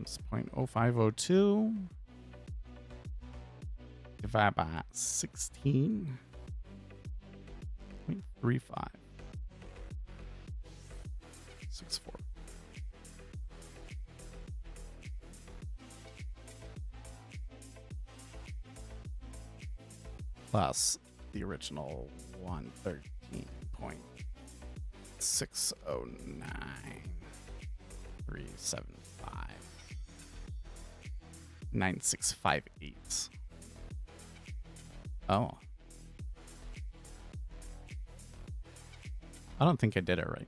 Speaker 3: It's 0.0502 divided by 16.3564. plus the original 113.609.375. 9658. Oh. I don't think I did it right.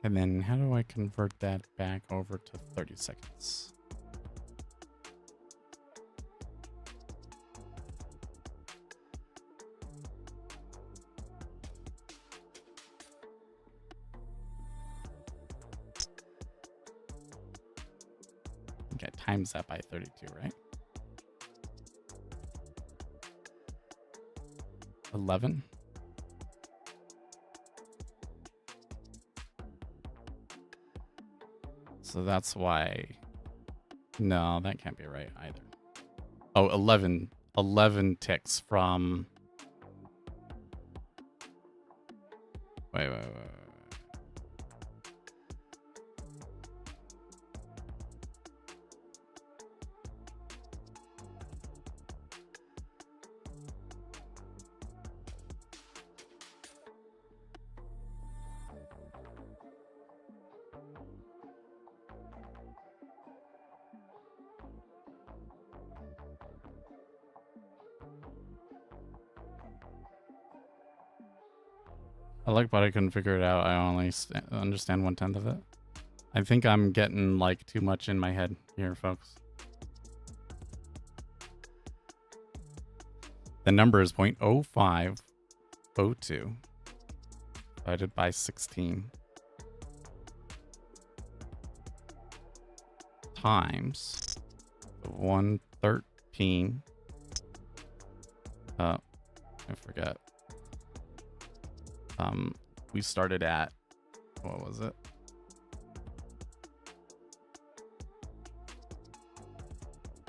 Speaker 3: And then how do I convert that back over to 30 seconds? Okay, times that by 32, right? 11. So that's why. No, that can't be right either. Oh, 11. 11 ticks from. Wait. I like, but I couldn't figure it out. I only understand 1/10 of it. I think I'm getting like too much in my head here, folks. The number is 0.0502 divided by 16 times 113. I forget. We started at, what was it?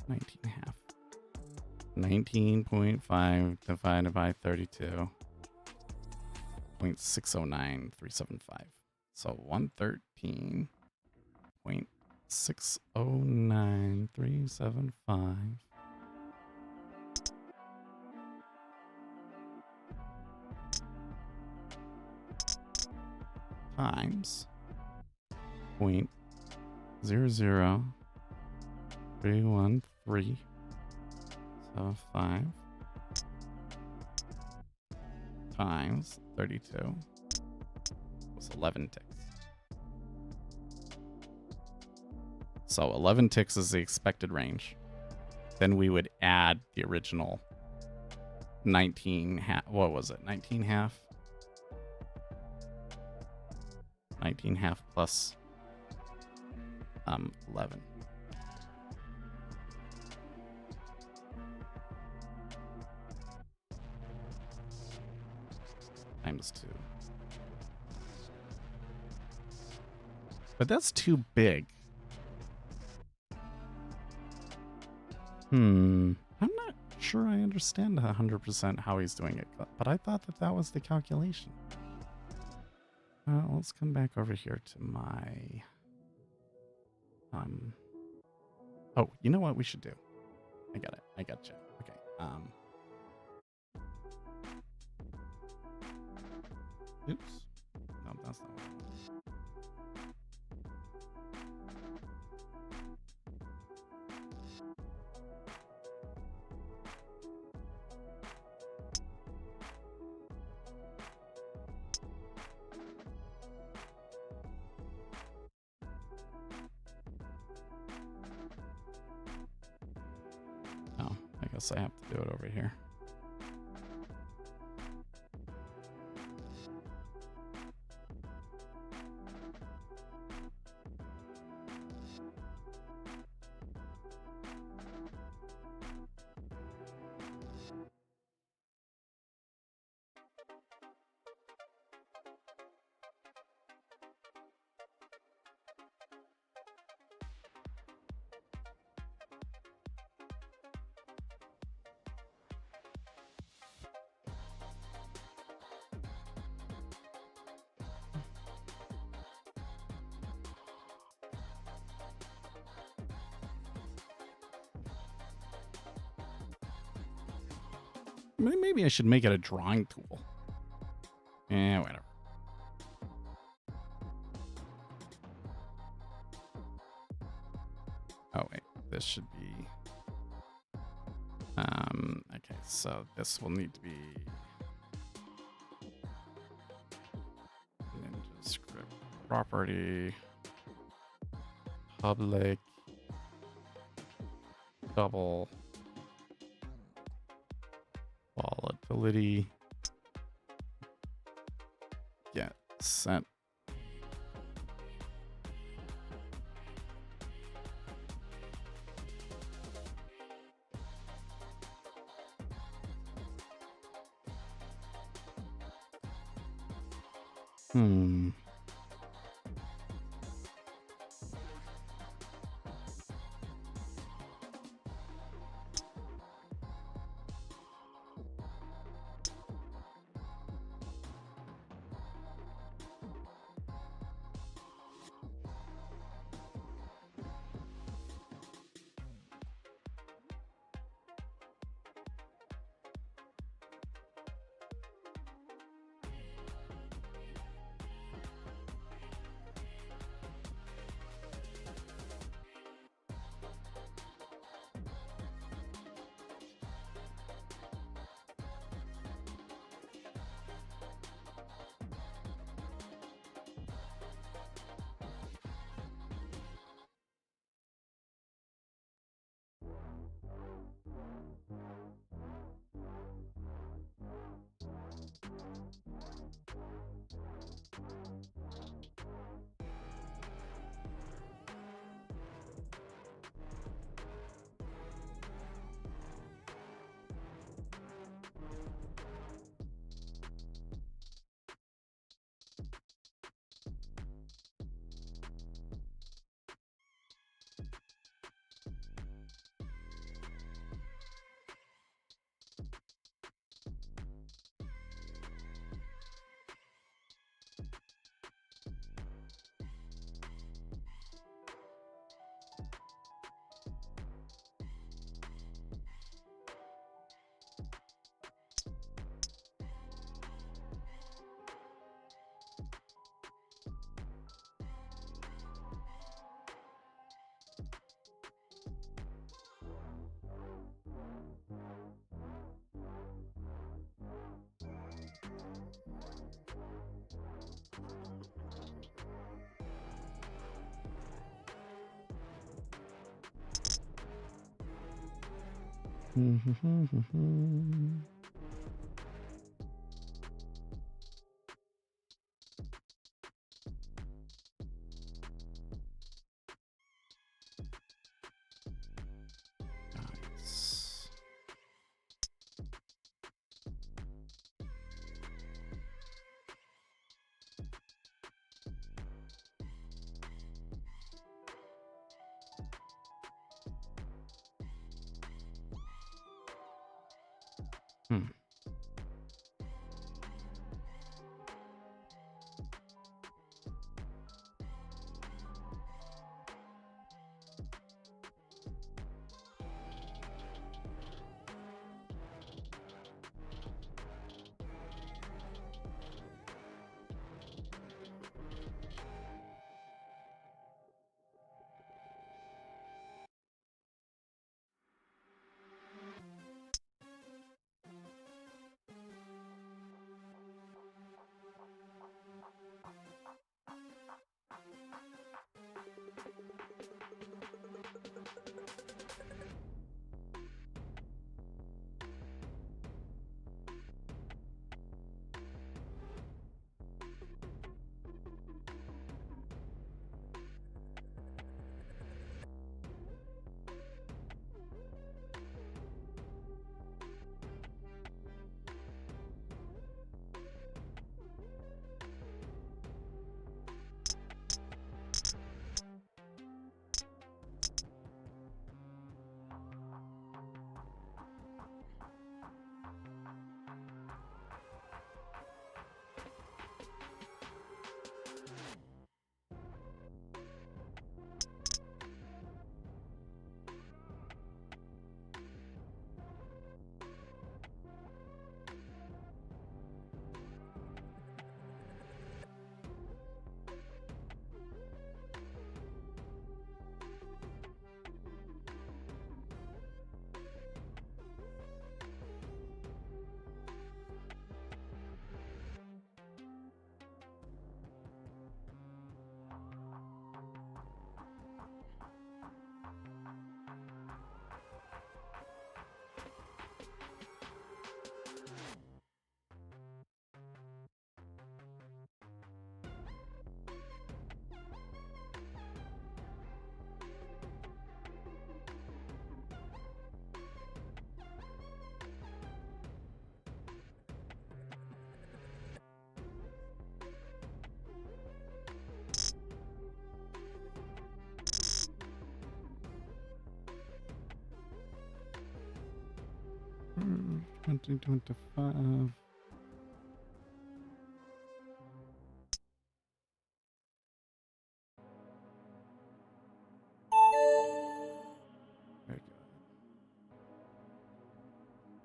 Speaker 3: 19.5. 19.5 divided by 32. 0.609375. So 113.609375 times 0.0031375 times 32 was 11 ticks. So 11 ticks is the expected range. Then we would add the original 19 half. What was it? 19 half? 19 half plus 11. Times 2. But that's too big. I'm not sure I understand 100% how he's doing it, but I thought that that was the calculation. Let's come back over here to my... Oh, you know what we should do? I got it. I got you. Okay. Oops. No, that's not what I want. Oh, I guess I have to do it over here. Maybe I should make it a drawing tool. Eh, whatever. Oh wait, this should be. Okay, so this will need to be Ninja script property public double volatility get set. Hmm. Nice. Hmm. 2025. Very good.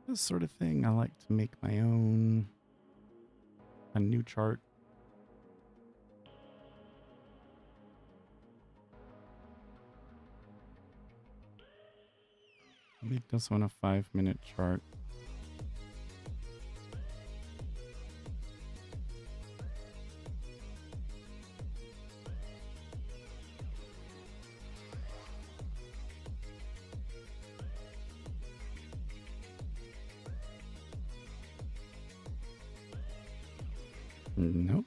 Speaker 3: This sort of thing, I like to make my own. A new chart. Make this one a 5-minute chart. Nope.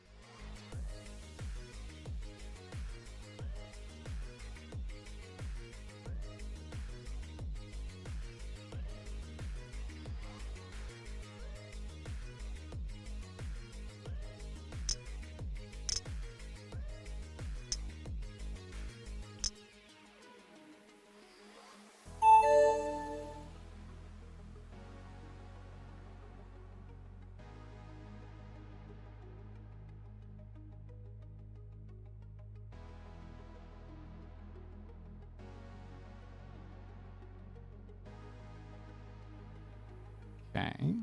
Speaker 3: Okay.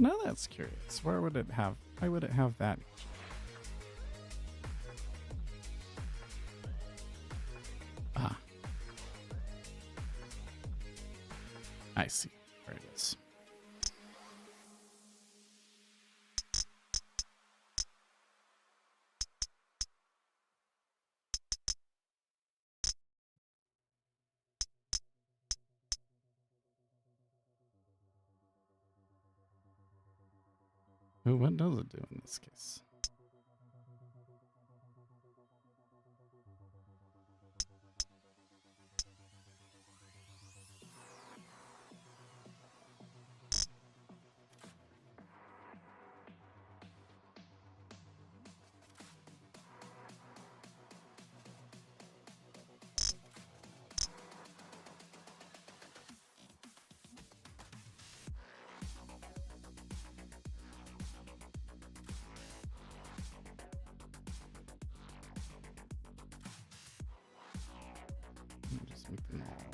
Speaker 3: Now that's curious. Where would it have? Why would it have that? Ah. I see. There it is. Ooh, what does it do in this case? Let me just make them all.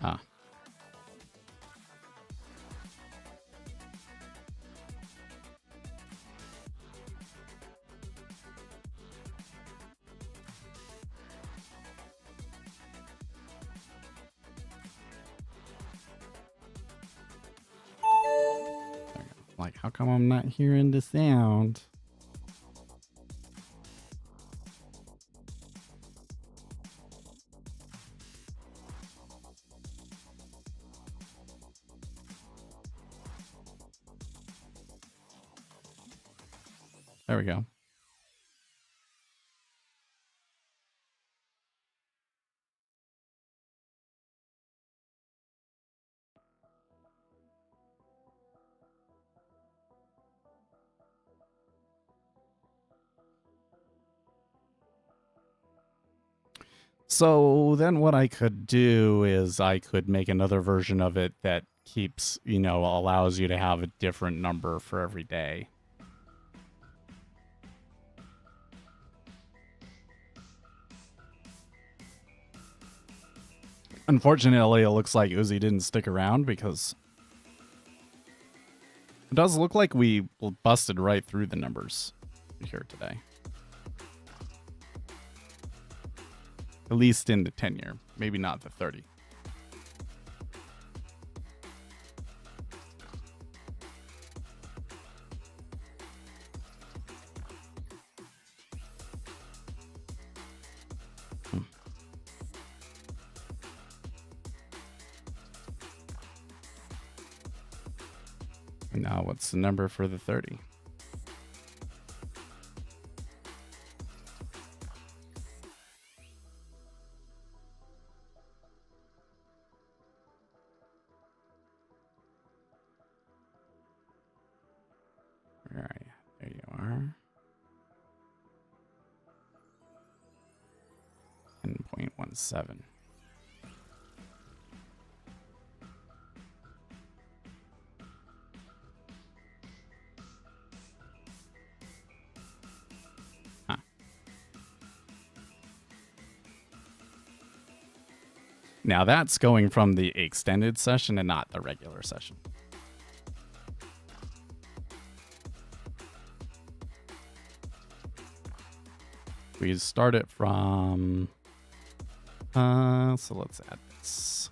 Speaker 3: Ah. Like, how come I'm not hearing the sound? There we go. So then what I could do is I could make another version of it that keeps, allows you to have a different number for every day. Unfortunately, it looks like Uzi didn't stick around because it does look like we busted right through the numbers here today. At least in the 10-year, maybe not the 30. Now, what's the number for the 30? Where are you? There you are. 10.17. Now that's going from the extended session and not the regular session. We start it from, so let's add this.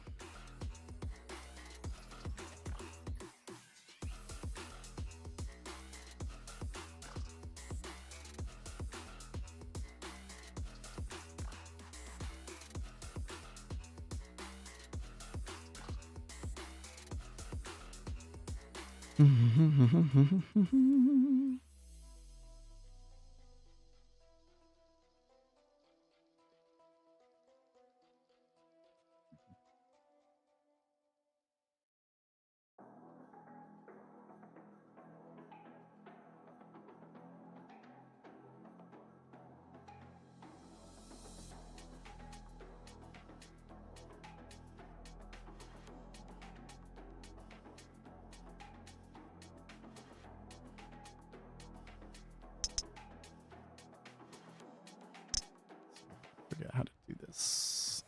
Speaker 3: Forget how to do this.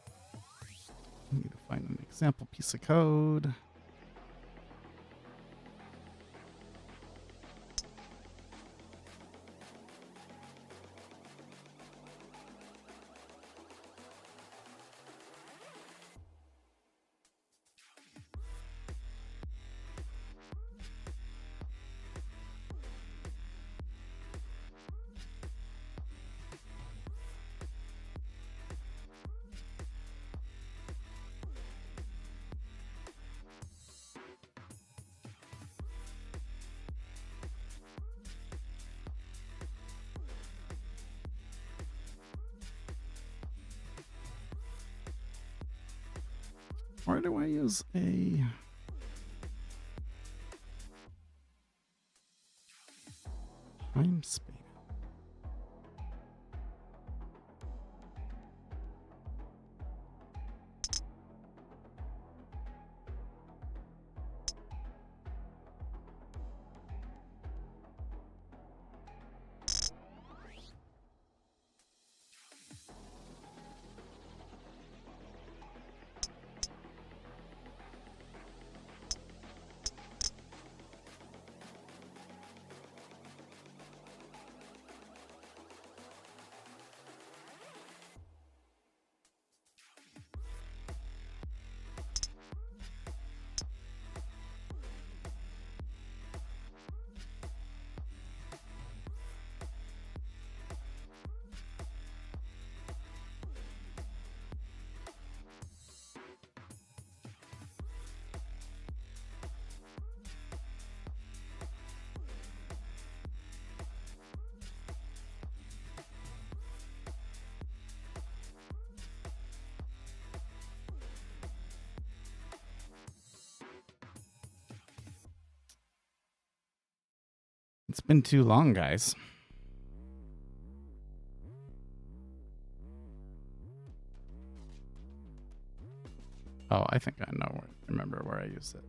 Speaker 3: I need to find an example piece of code. Why do I use a time span? It's been too long, guys. Oh, I think I know. Remember where I used it.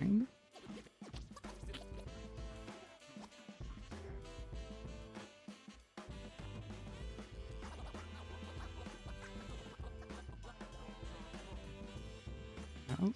Speaker 3: Nine. House.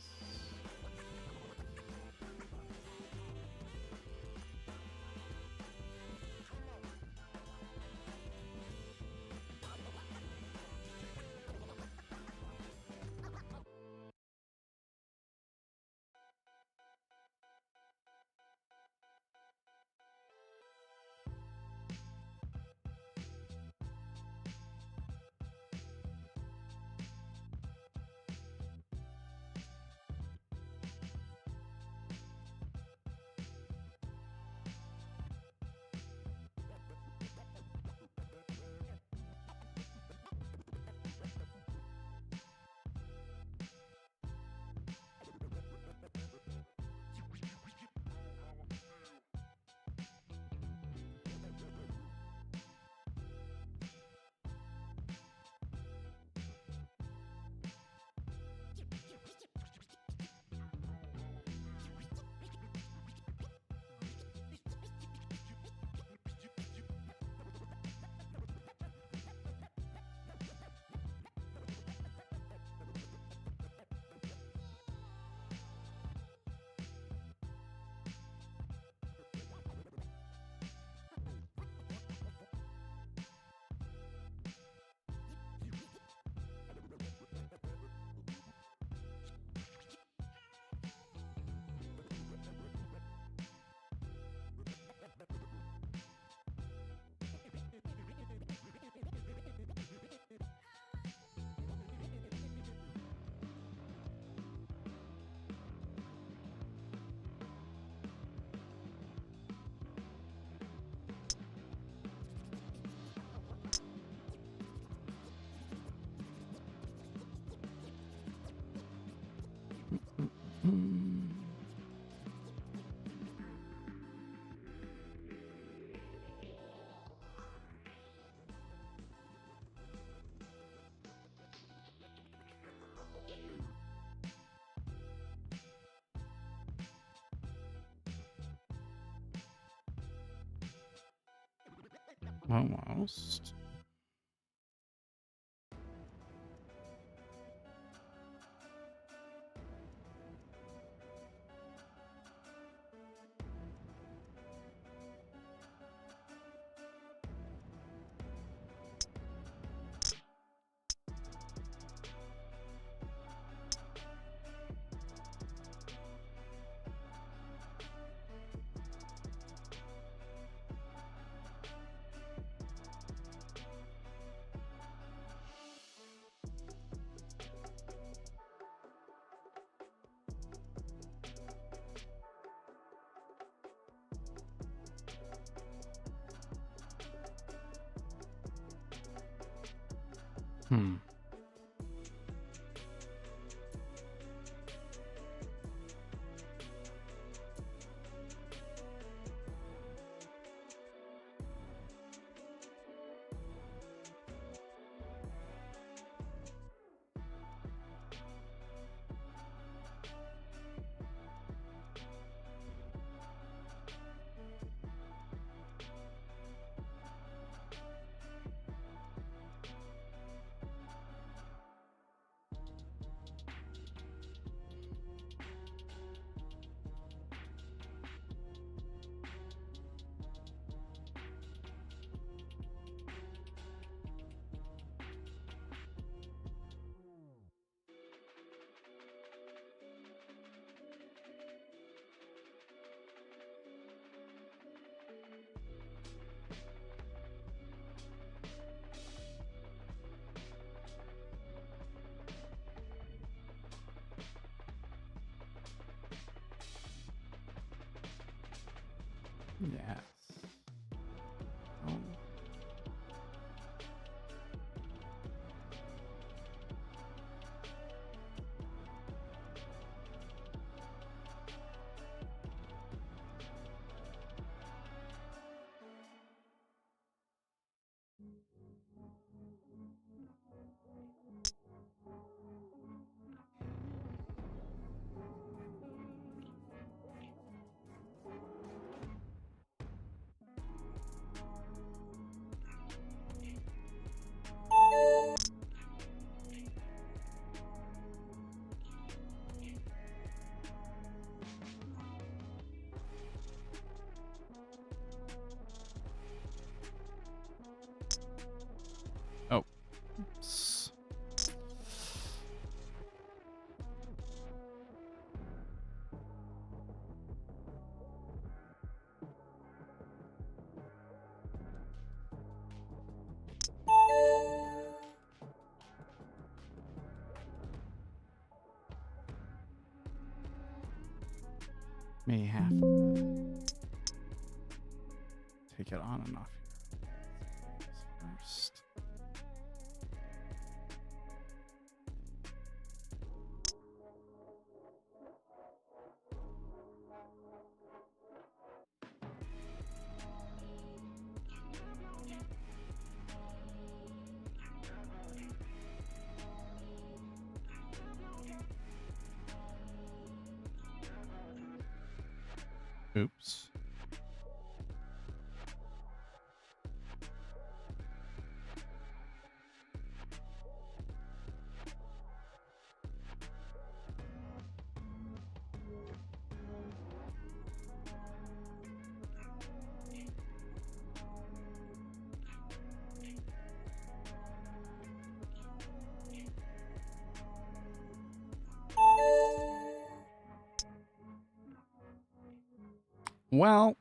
Speaker 3: Almost. Hmm. Yes. Oh. Oh. May have to take it on and off here first. Oops. Well,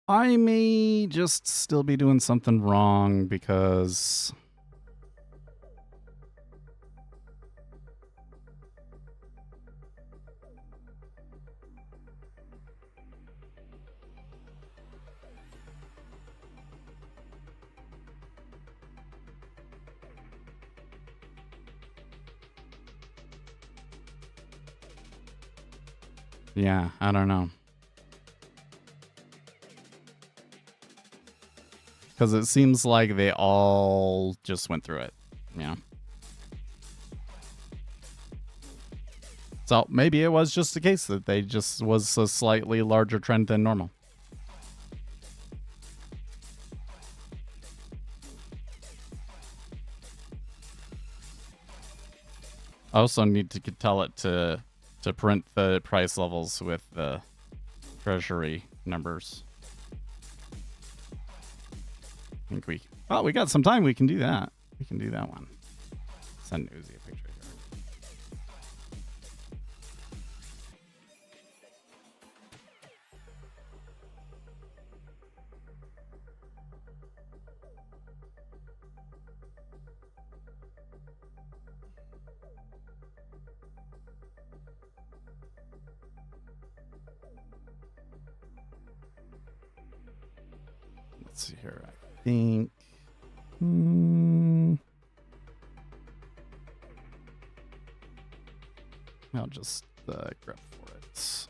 Speaker 3: I may just still be doing something wrong because Yeah, I don't know. Because it seems like they all just went through it. Yeah. So maybe it was just the case that they just was a slightly larger trend than normal. I also need to tell it to print the price levels with the treasury numbers. I think we got some time. We can do that. We can do that one. Send Uzi a picture here. Let's see here. I think. I'll just grab for it.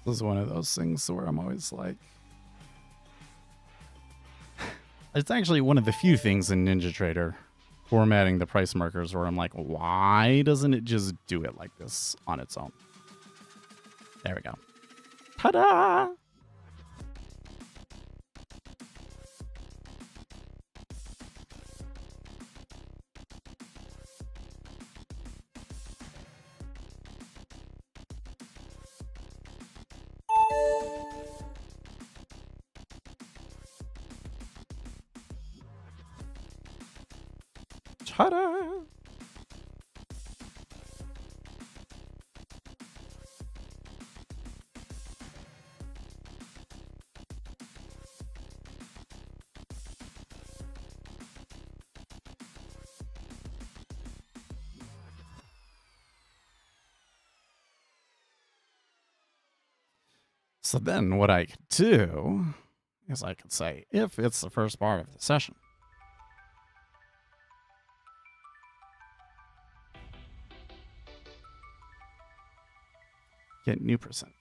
Speaker 3: This is one of those things where I'm always like, it's actually one of the few things in NinjaTrader formatting the price markers where I'm like, why doesn't it just do it like this on its own? There we go. Ta-da! Ta-da! So then what I could do is I could say, if it's the first bar of the session, Get new percent.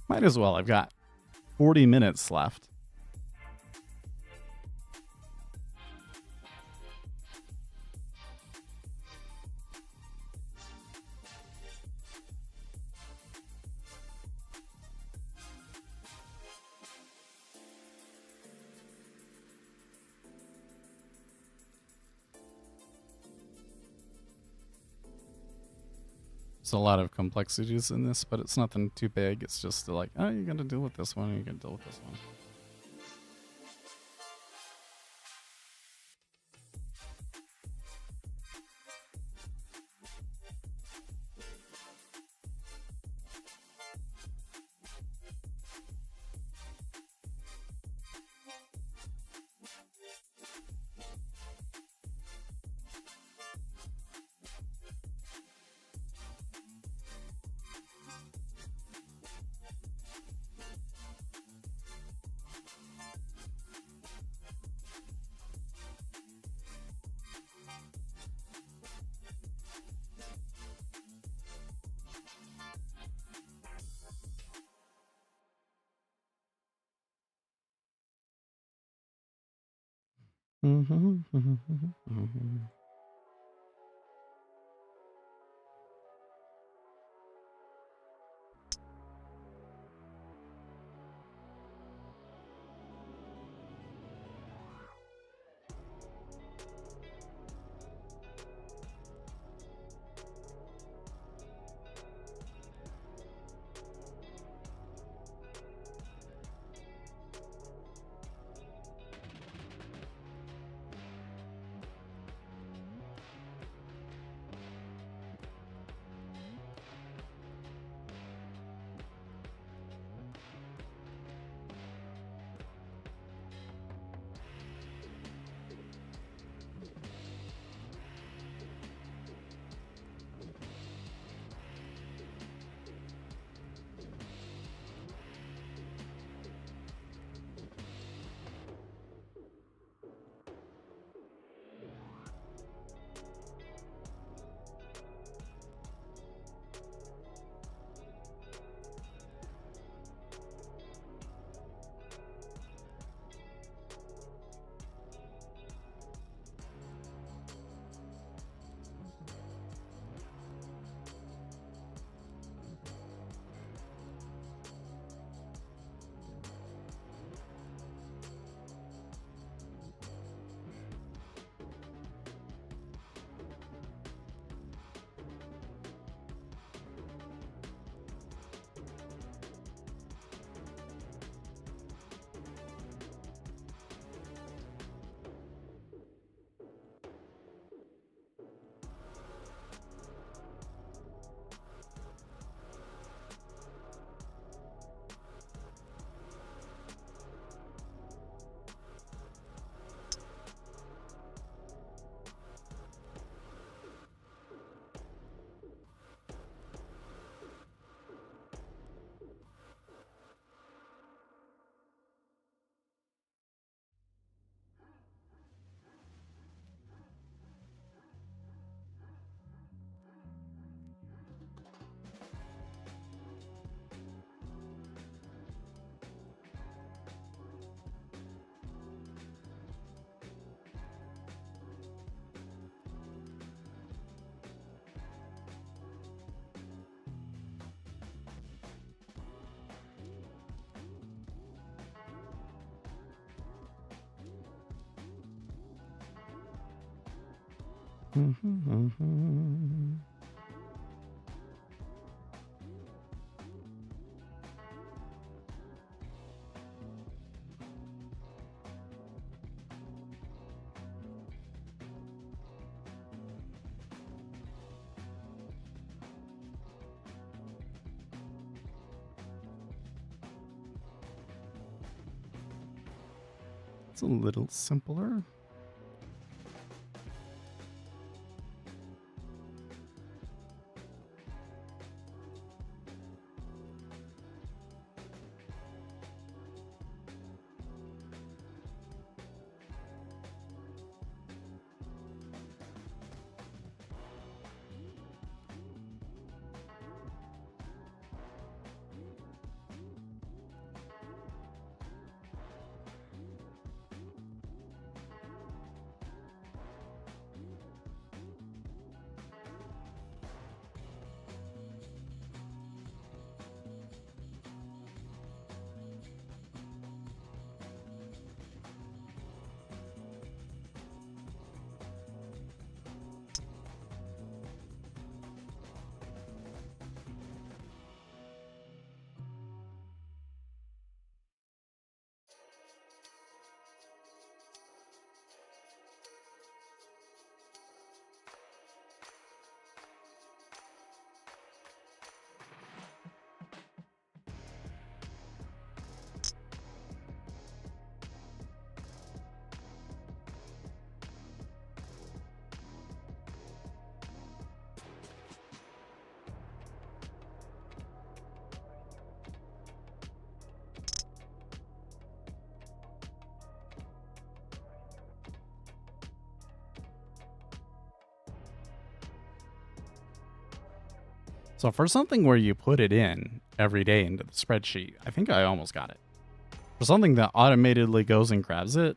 Speaker 3: Might as well. I've got 40 minutes left. There's a lot of complexities in this, but it's nothing too big. It's just like, oh, you're going to deal with this one, and you're going to deal with this one. It's a little simpler. So for something where you put it in every day into the spreadsheet, I think I almost got it. For something that automatically goes and grabs it,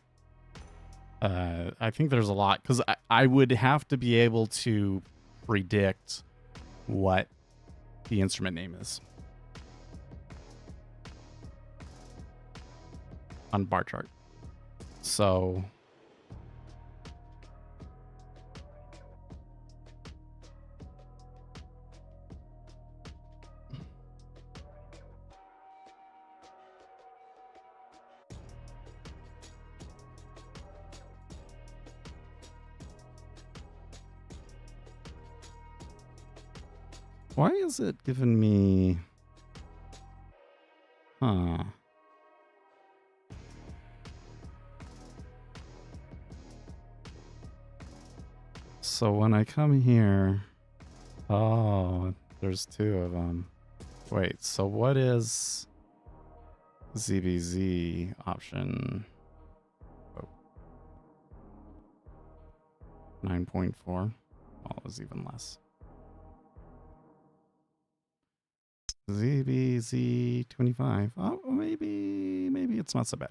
Speaker 3: I think there's a lot, because I would have to be able to predict what the instrument name is on bar chart. So why is it giving me... Huh. So when I come here... Oh, there's two of them. Wait, so what is ZBZ option? Oh. 9.4. Oh, it was even less. ZBZ 25. Oh, maybe it's not so bad.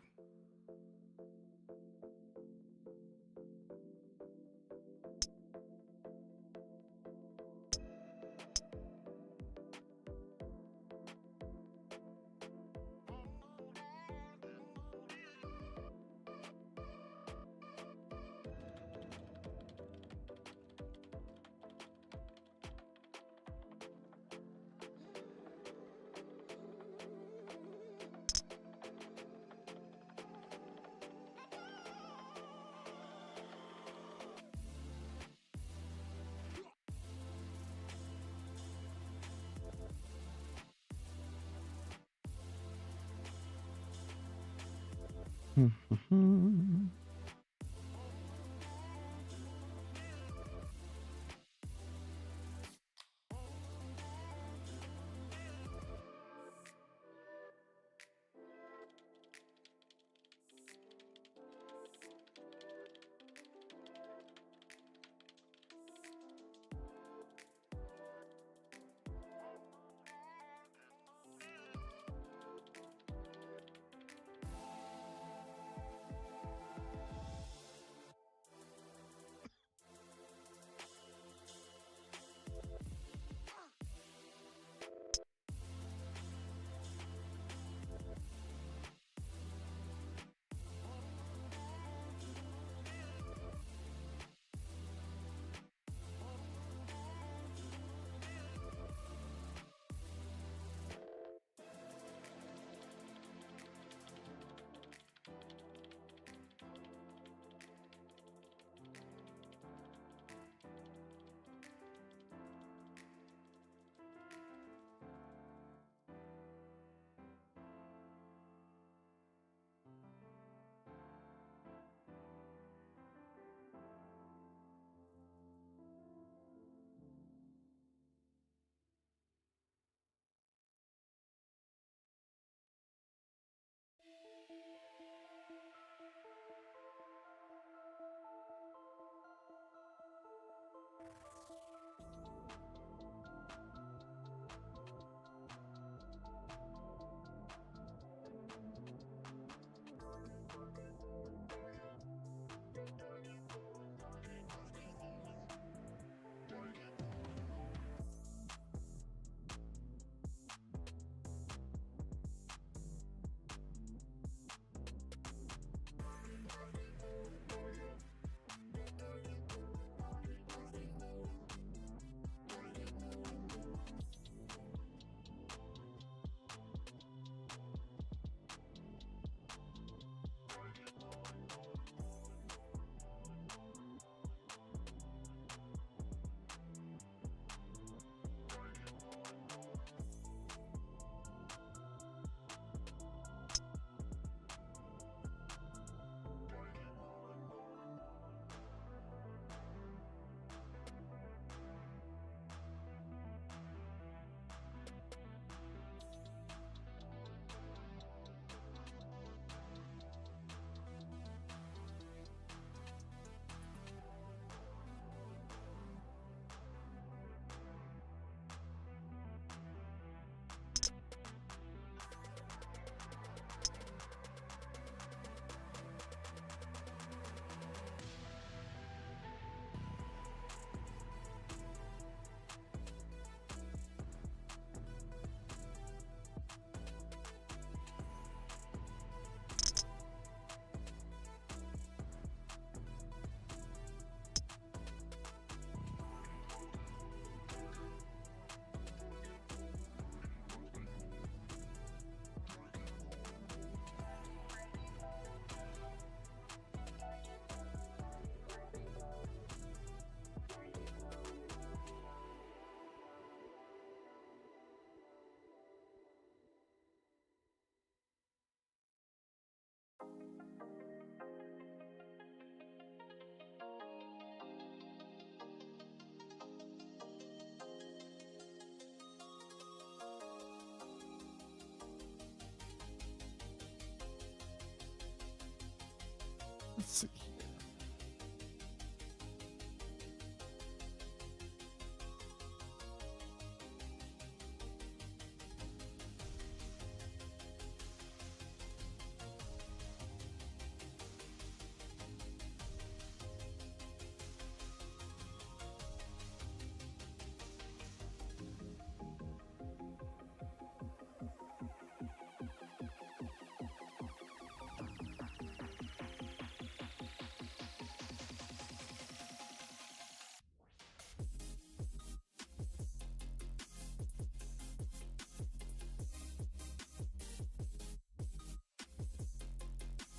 Speaker 3: Let's see.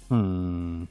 Speaker 3: Hmm.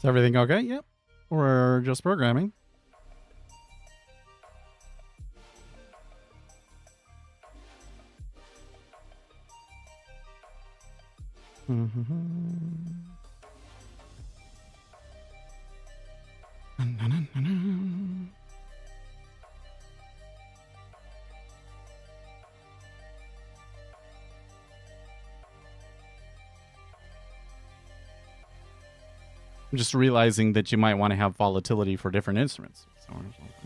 Speaker 3: Is everything okay? Yep. We're just programming. I'm just realizing that you might want to have volatility for different instruments. So, okay.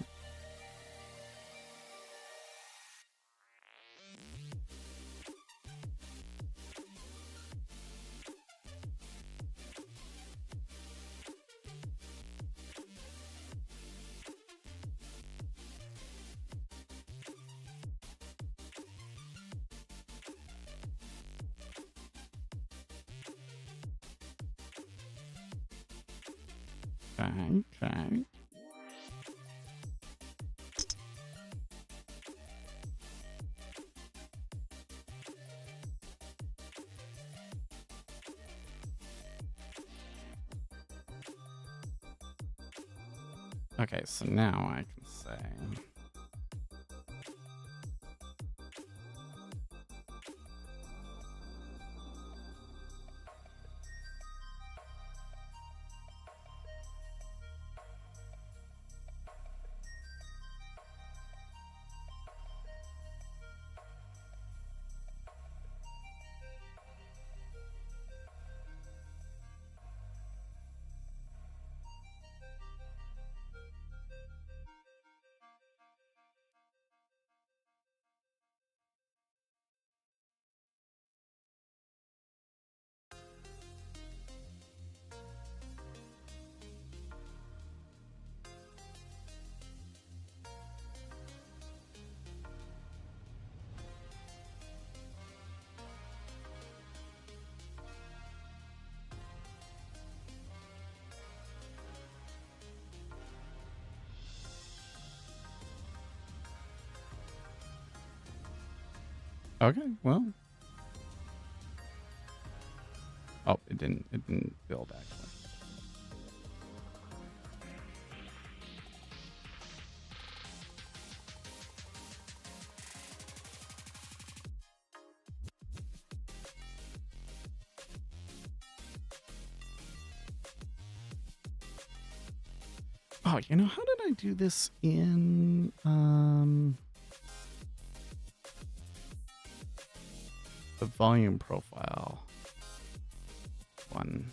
Speaker 3: Okay, so now I can say... Okay, well. Oh, it didn't build actually. Oh, you know, how did I do this in the volume profile one?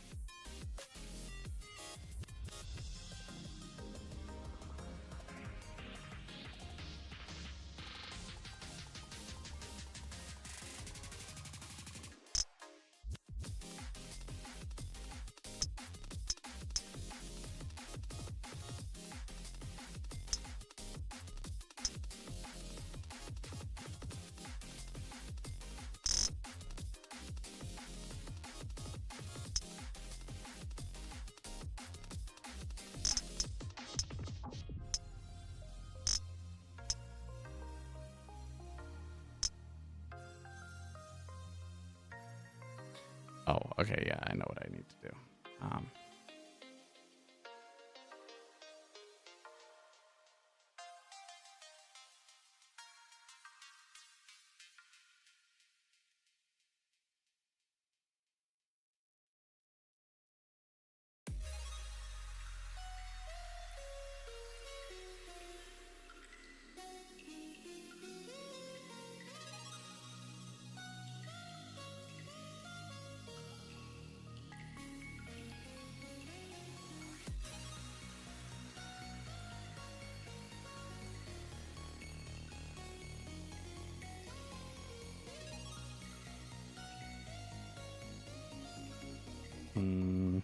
Speaker 3: Okay, yeah, I know what I need to do. Hmm.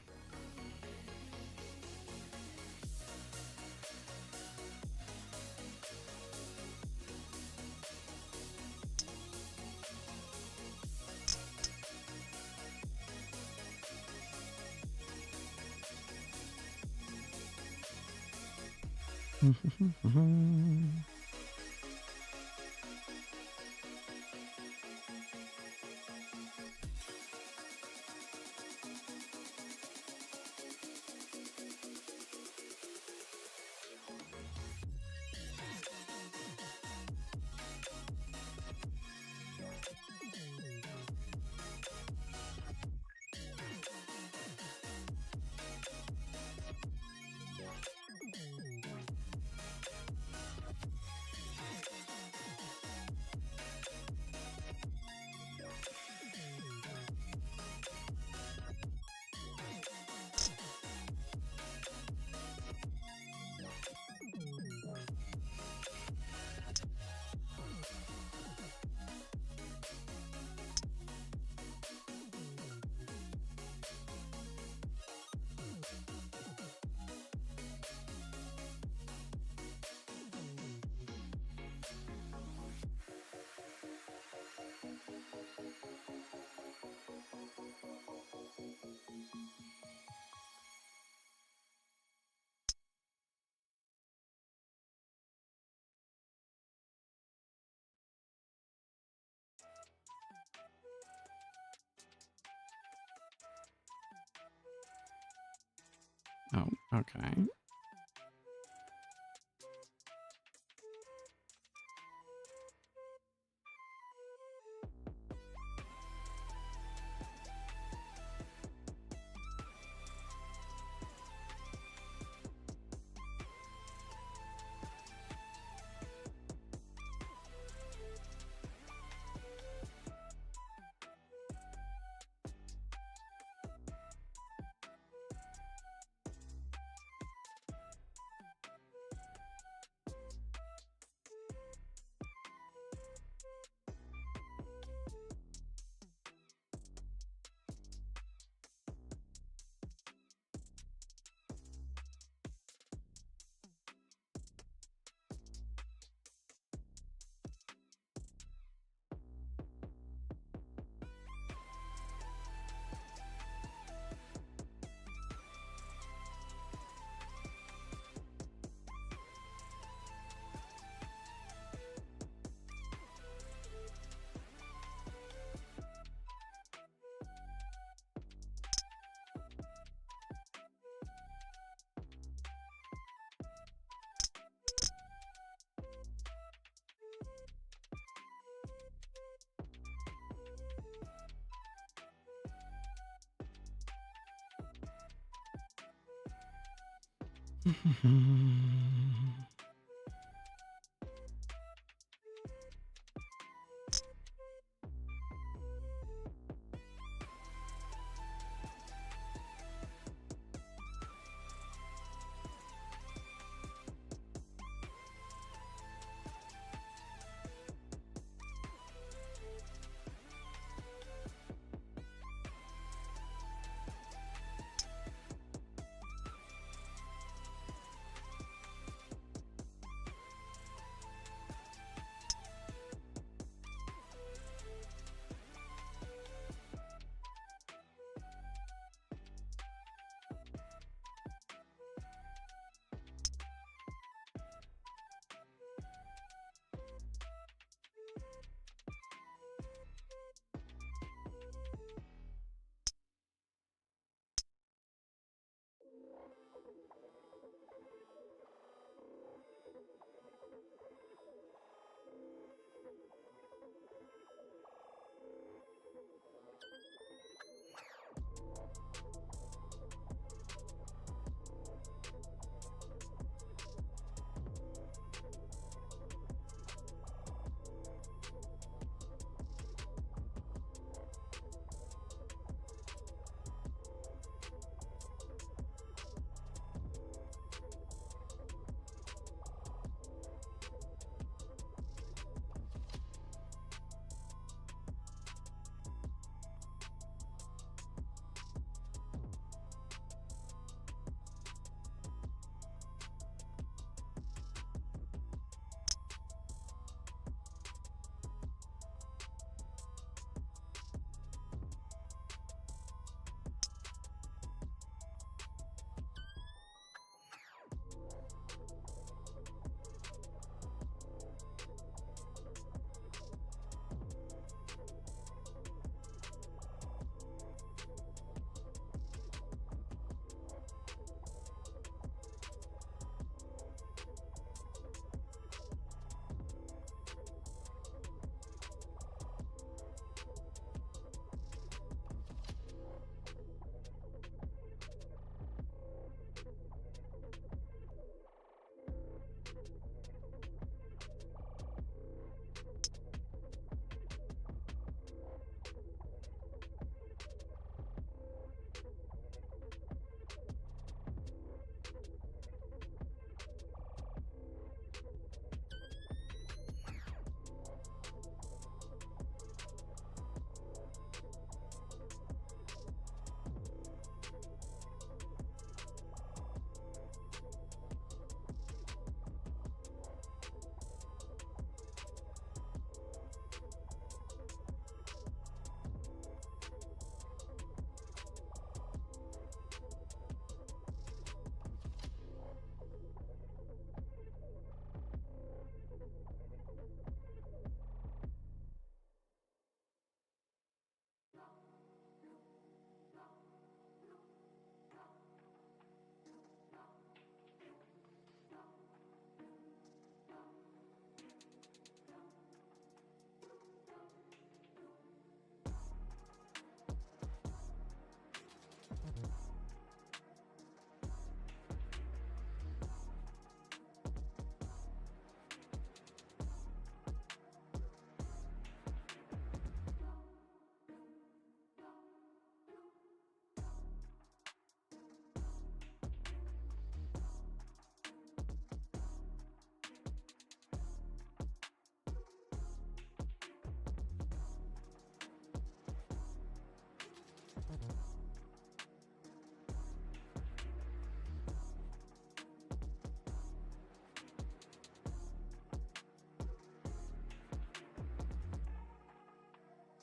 Speaker 3: Oh, okay.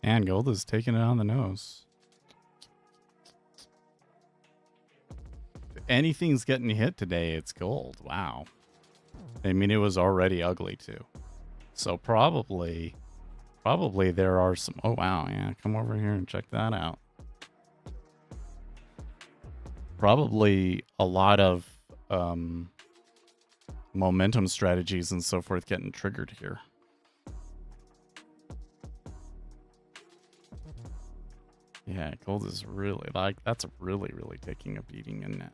Speaker 3: And gold is taking it on the nose. If anything's getting hit today, it's gold. Wow. I mean, it was already ugly too. So probably there are some... Oh, wow. Yeah, come over here and check that out. Probably a lot of momentum strategies and so forth getting triggered here. Yeah, gold is really, like, that's really, really taking a beating in that.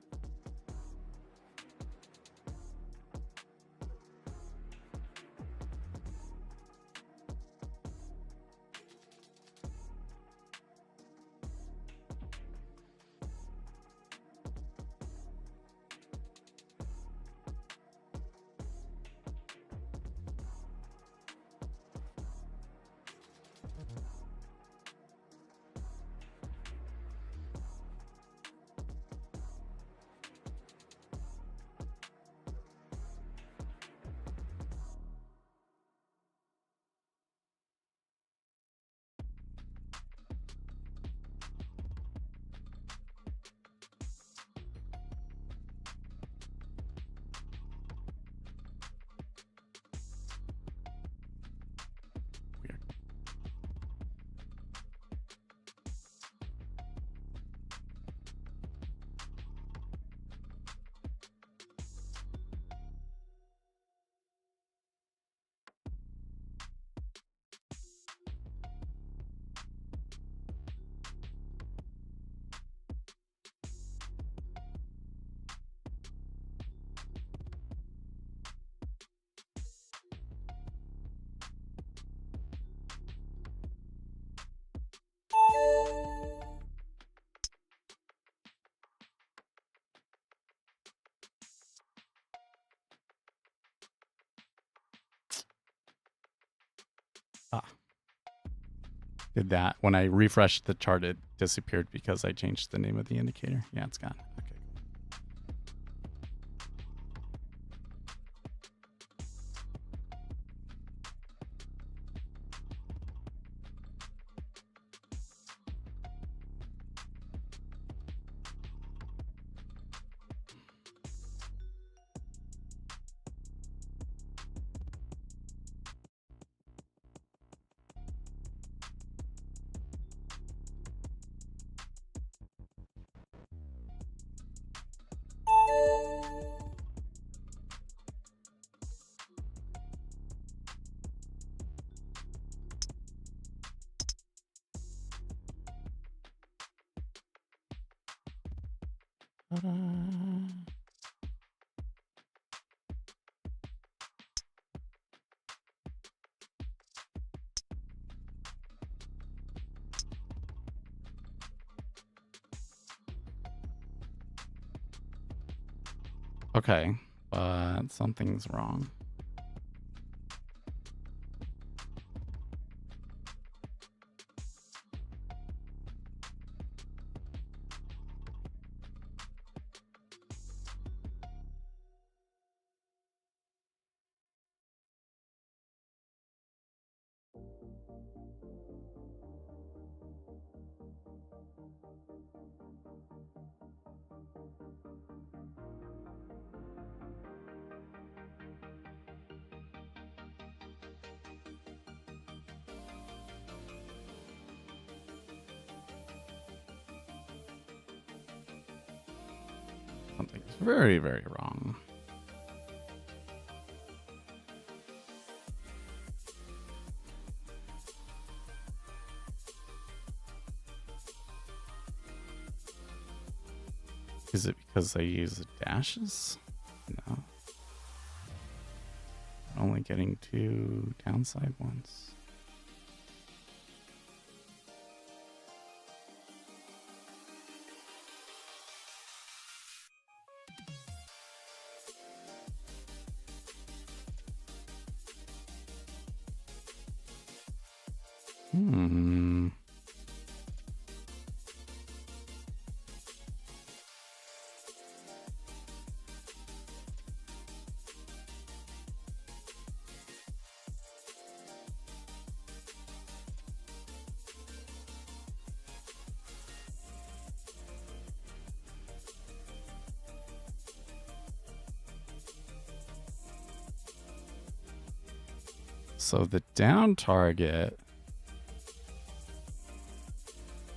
Speaker 3: Did that. When I refreshed the chart, it disappeared because I changed the name of the indicator. Yeah, it's gone. Okay. Okay, but something's wrong. Something's very, very wrong. Is it because I use the dashes? No. Only getting 2 downside ones. So the down target,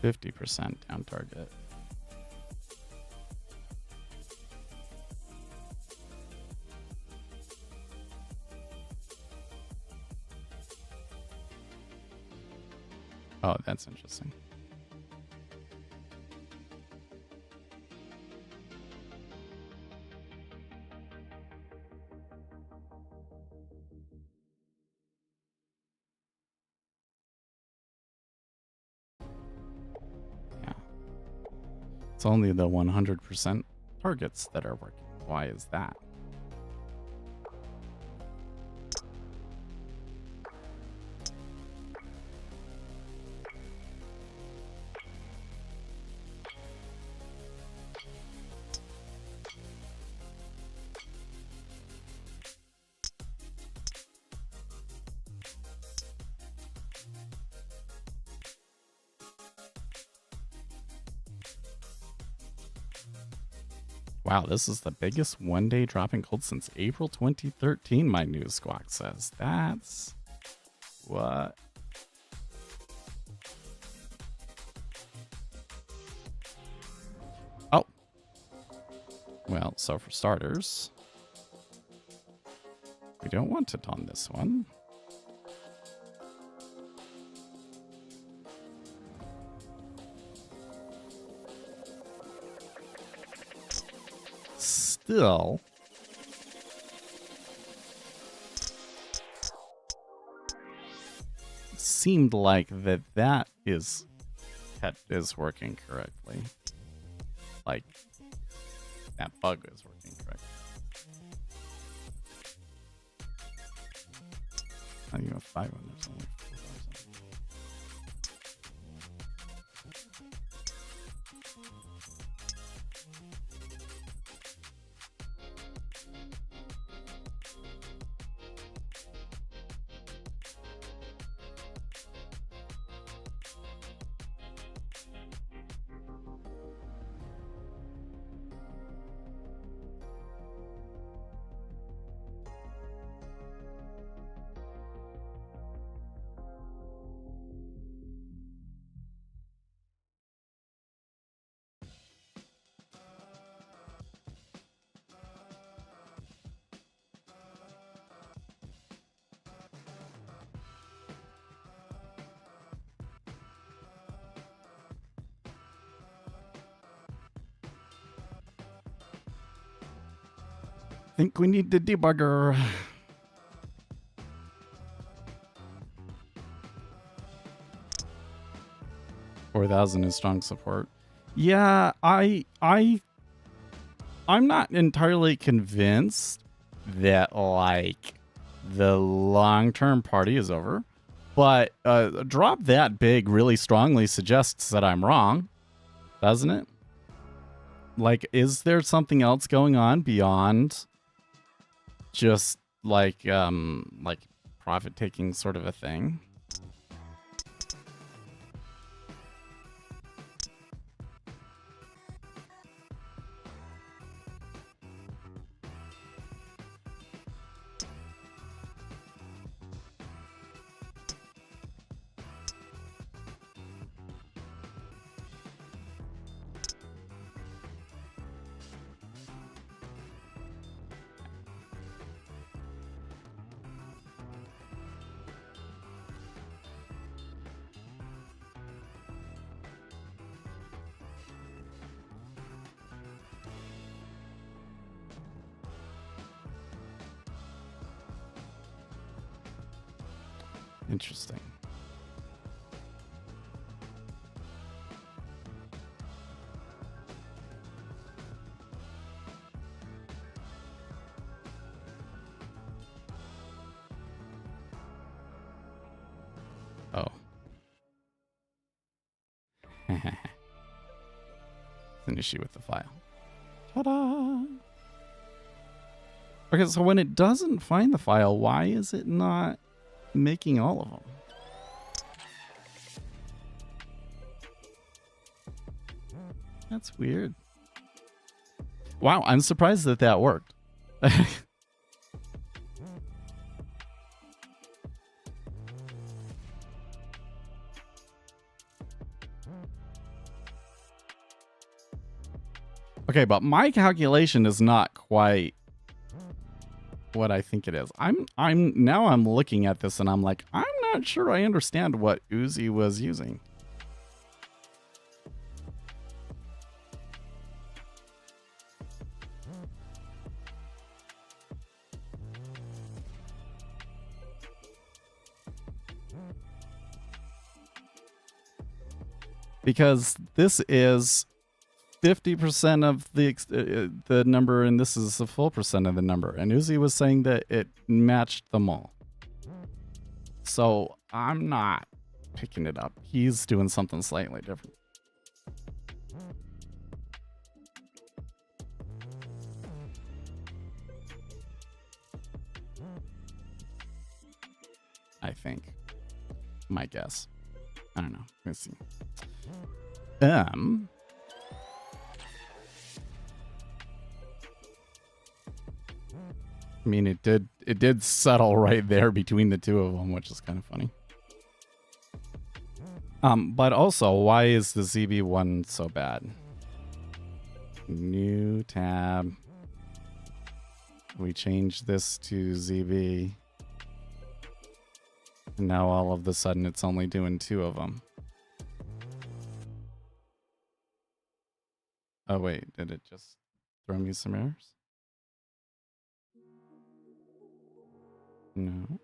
Speaker 3: 50% down target. Oh, that's interesting. Yeah. It's only the 100% targets that are working. Why is that? Wow, this is the biggest one-day drop in gold since April 2013, my news squawk says. That's what? Oh. Well, so for starters, we don't want it on this one. Still, seemed like that is working correctly. Like that bug is working correctly. I think you have 5 on this only. Think we need the debugger. $4,000 is strong support. Yeah, I'm not entirely convinced that like the long-term party is over, but a drop that big really strongly suggests that I'm wrong, doesn't it? Like, is there something else going on beyond just like profit taking sort of a thing? Interesting. Oh. It's an issue with the file. Ta-da! Okay, so when it doesn't find the file, why is it not making all of them? That's weird. Wow, I'm surprised that that worked. Okay, but my calculation is not quite what I think it is. I'm looking at this and I'm like, I'm not sure I understand what Uzi was using. Because this is 50% of the number, and this is a full percent of the number. And Uzi was saying that it matched them all. So I'm not picking it up. He's doing something slightly different. I think. My guess. I don't know. Let's see. I mean, it did settle right there between the two of them, which is kind of funny. But also, why is the ZB one so bad? New tab. We change this to ZB. And now all of a sudden it's only doing two of them. Oh wait, did it just throw me some errors? No.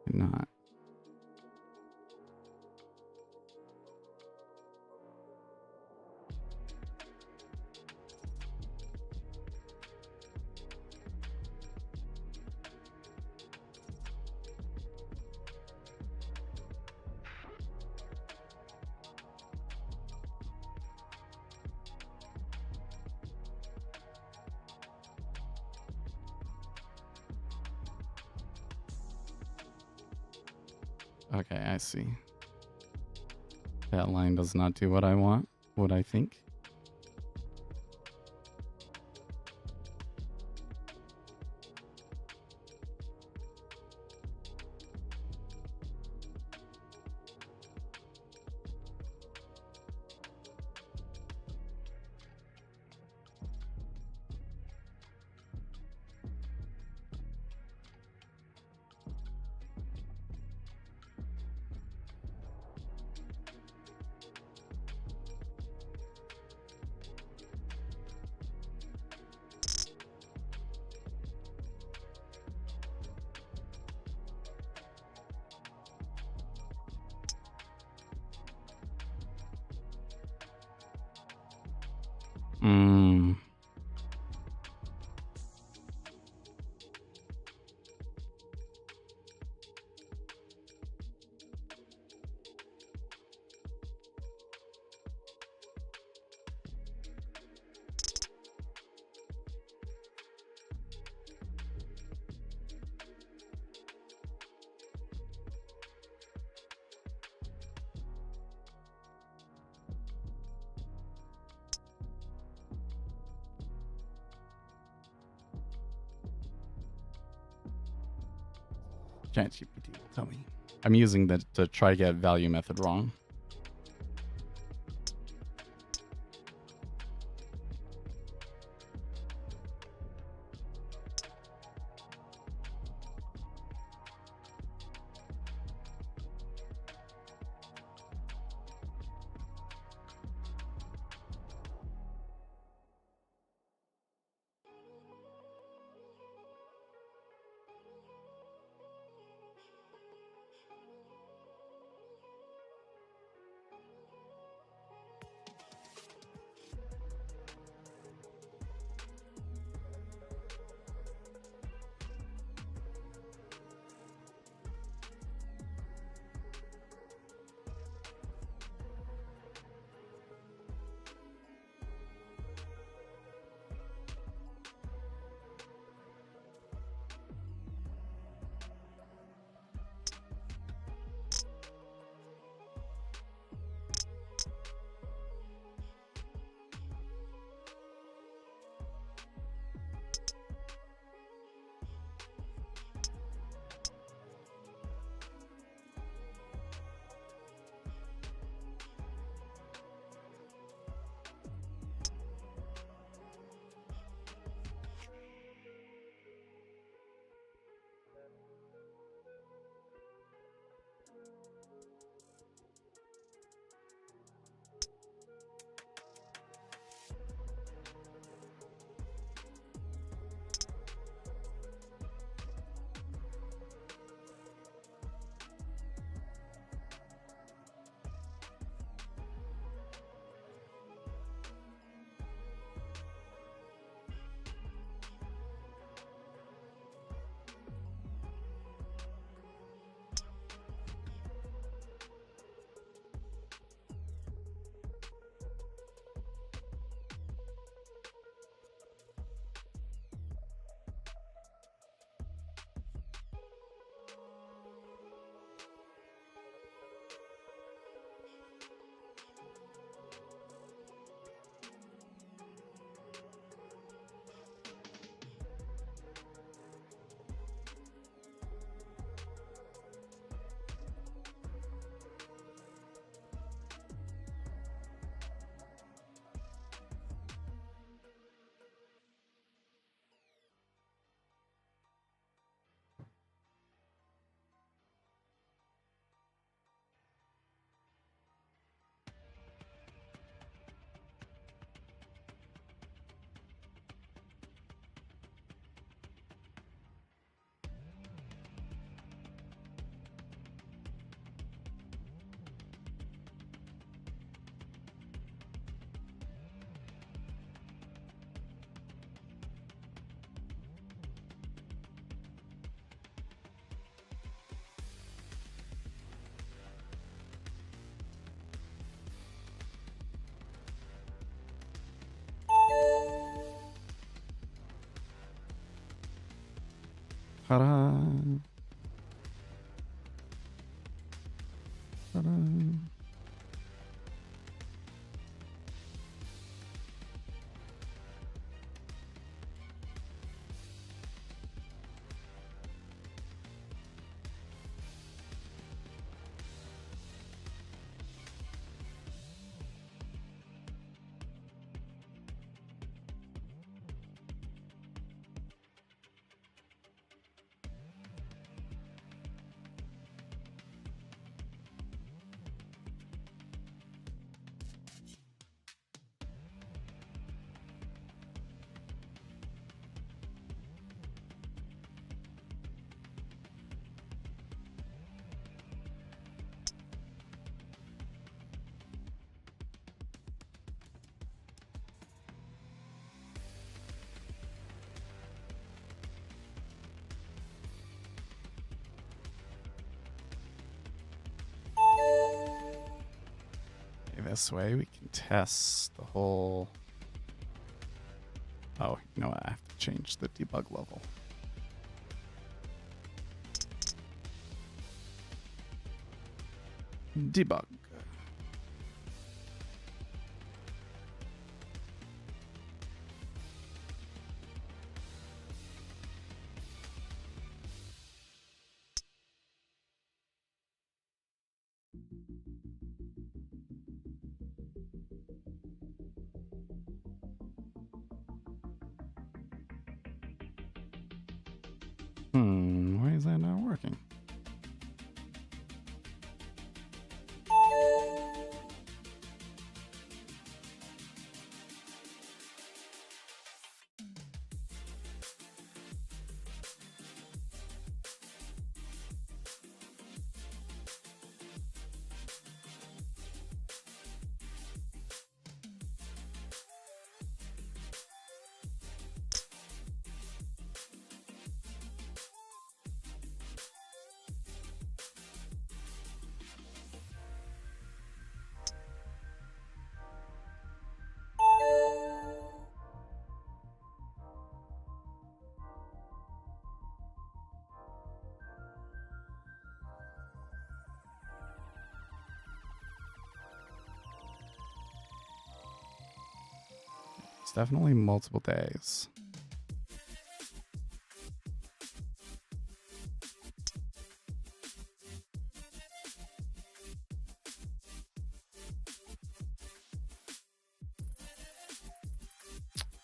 Speaker 3: Did not. Okay, I see. That line does not do what I want, what I think. ChatGPT will tell me. I'm using the try get value method wrong. Ta-da. Ta-da. This way we can test the whole. Oh, you know what? I have to change the debug level. Debug. Why is that not working? It's definitely multiple days.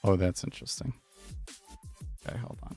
Speaker 3: Oh, that's interesting. Okay, hold on.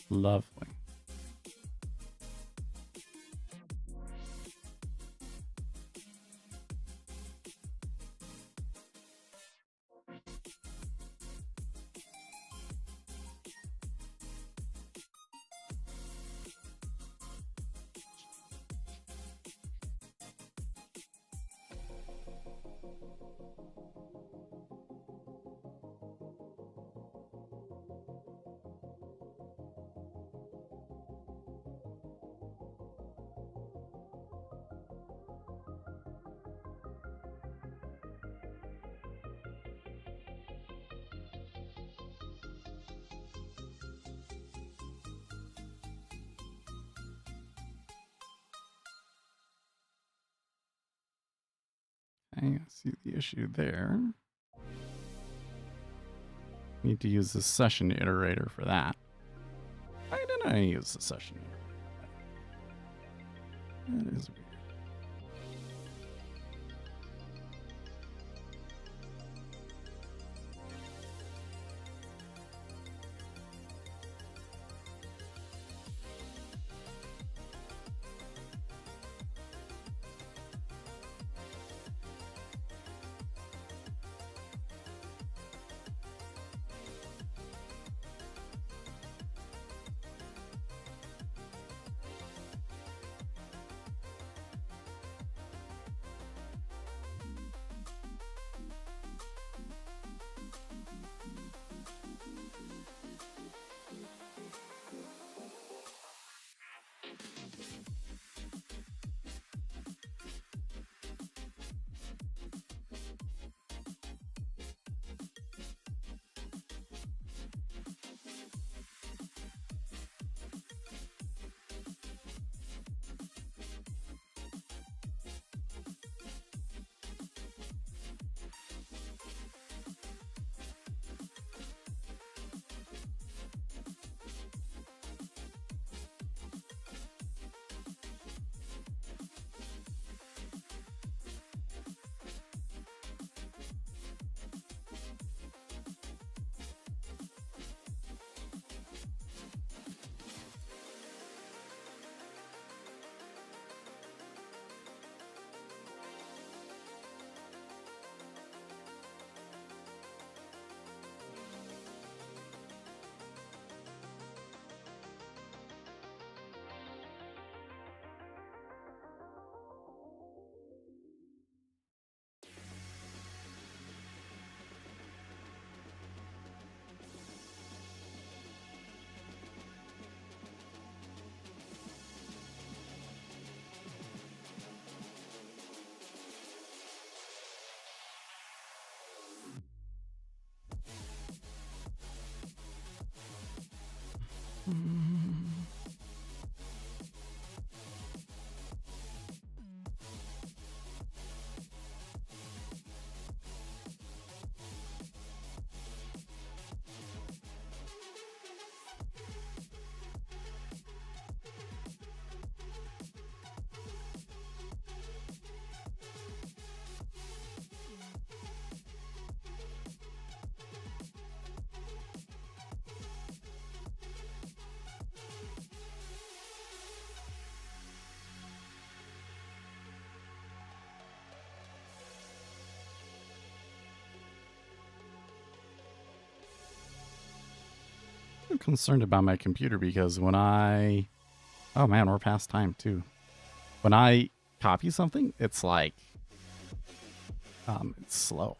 Speaker 3: Lovely. I see the issue there. Need to use the session iterator for that. Why didn't I use the session iterator? That is weird. I'm concerned about my computer because when I... Oh man, we're past time too. When I copy something, it's like... it's slow.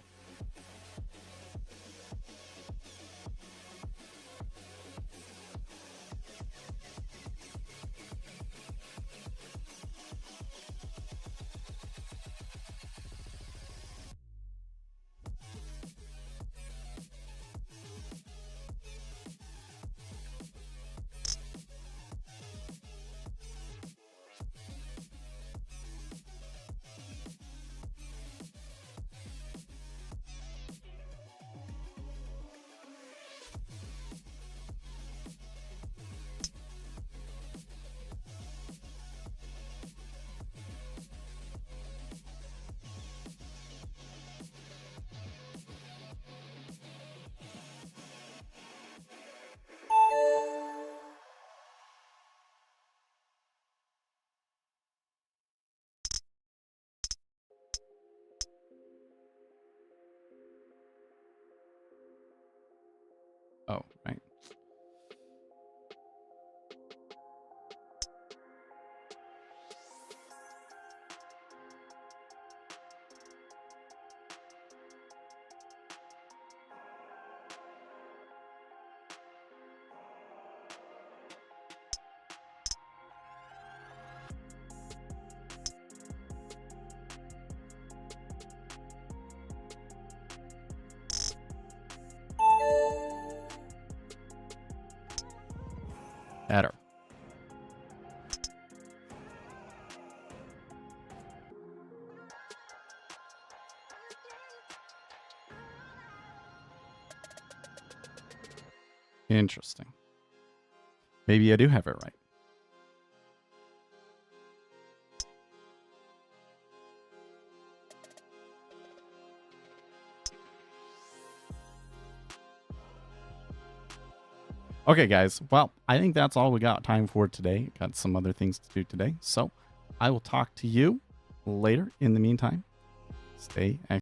Speaker 3: Oh, right. better. Interesting. Maybe I do have it right. Okay, guys. Well, I think that's all we got time for today. Got some other things to do today. So I will talk to you later. In the meantime, stay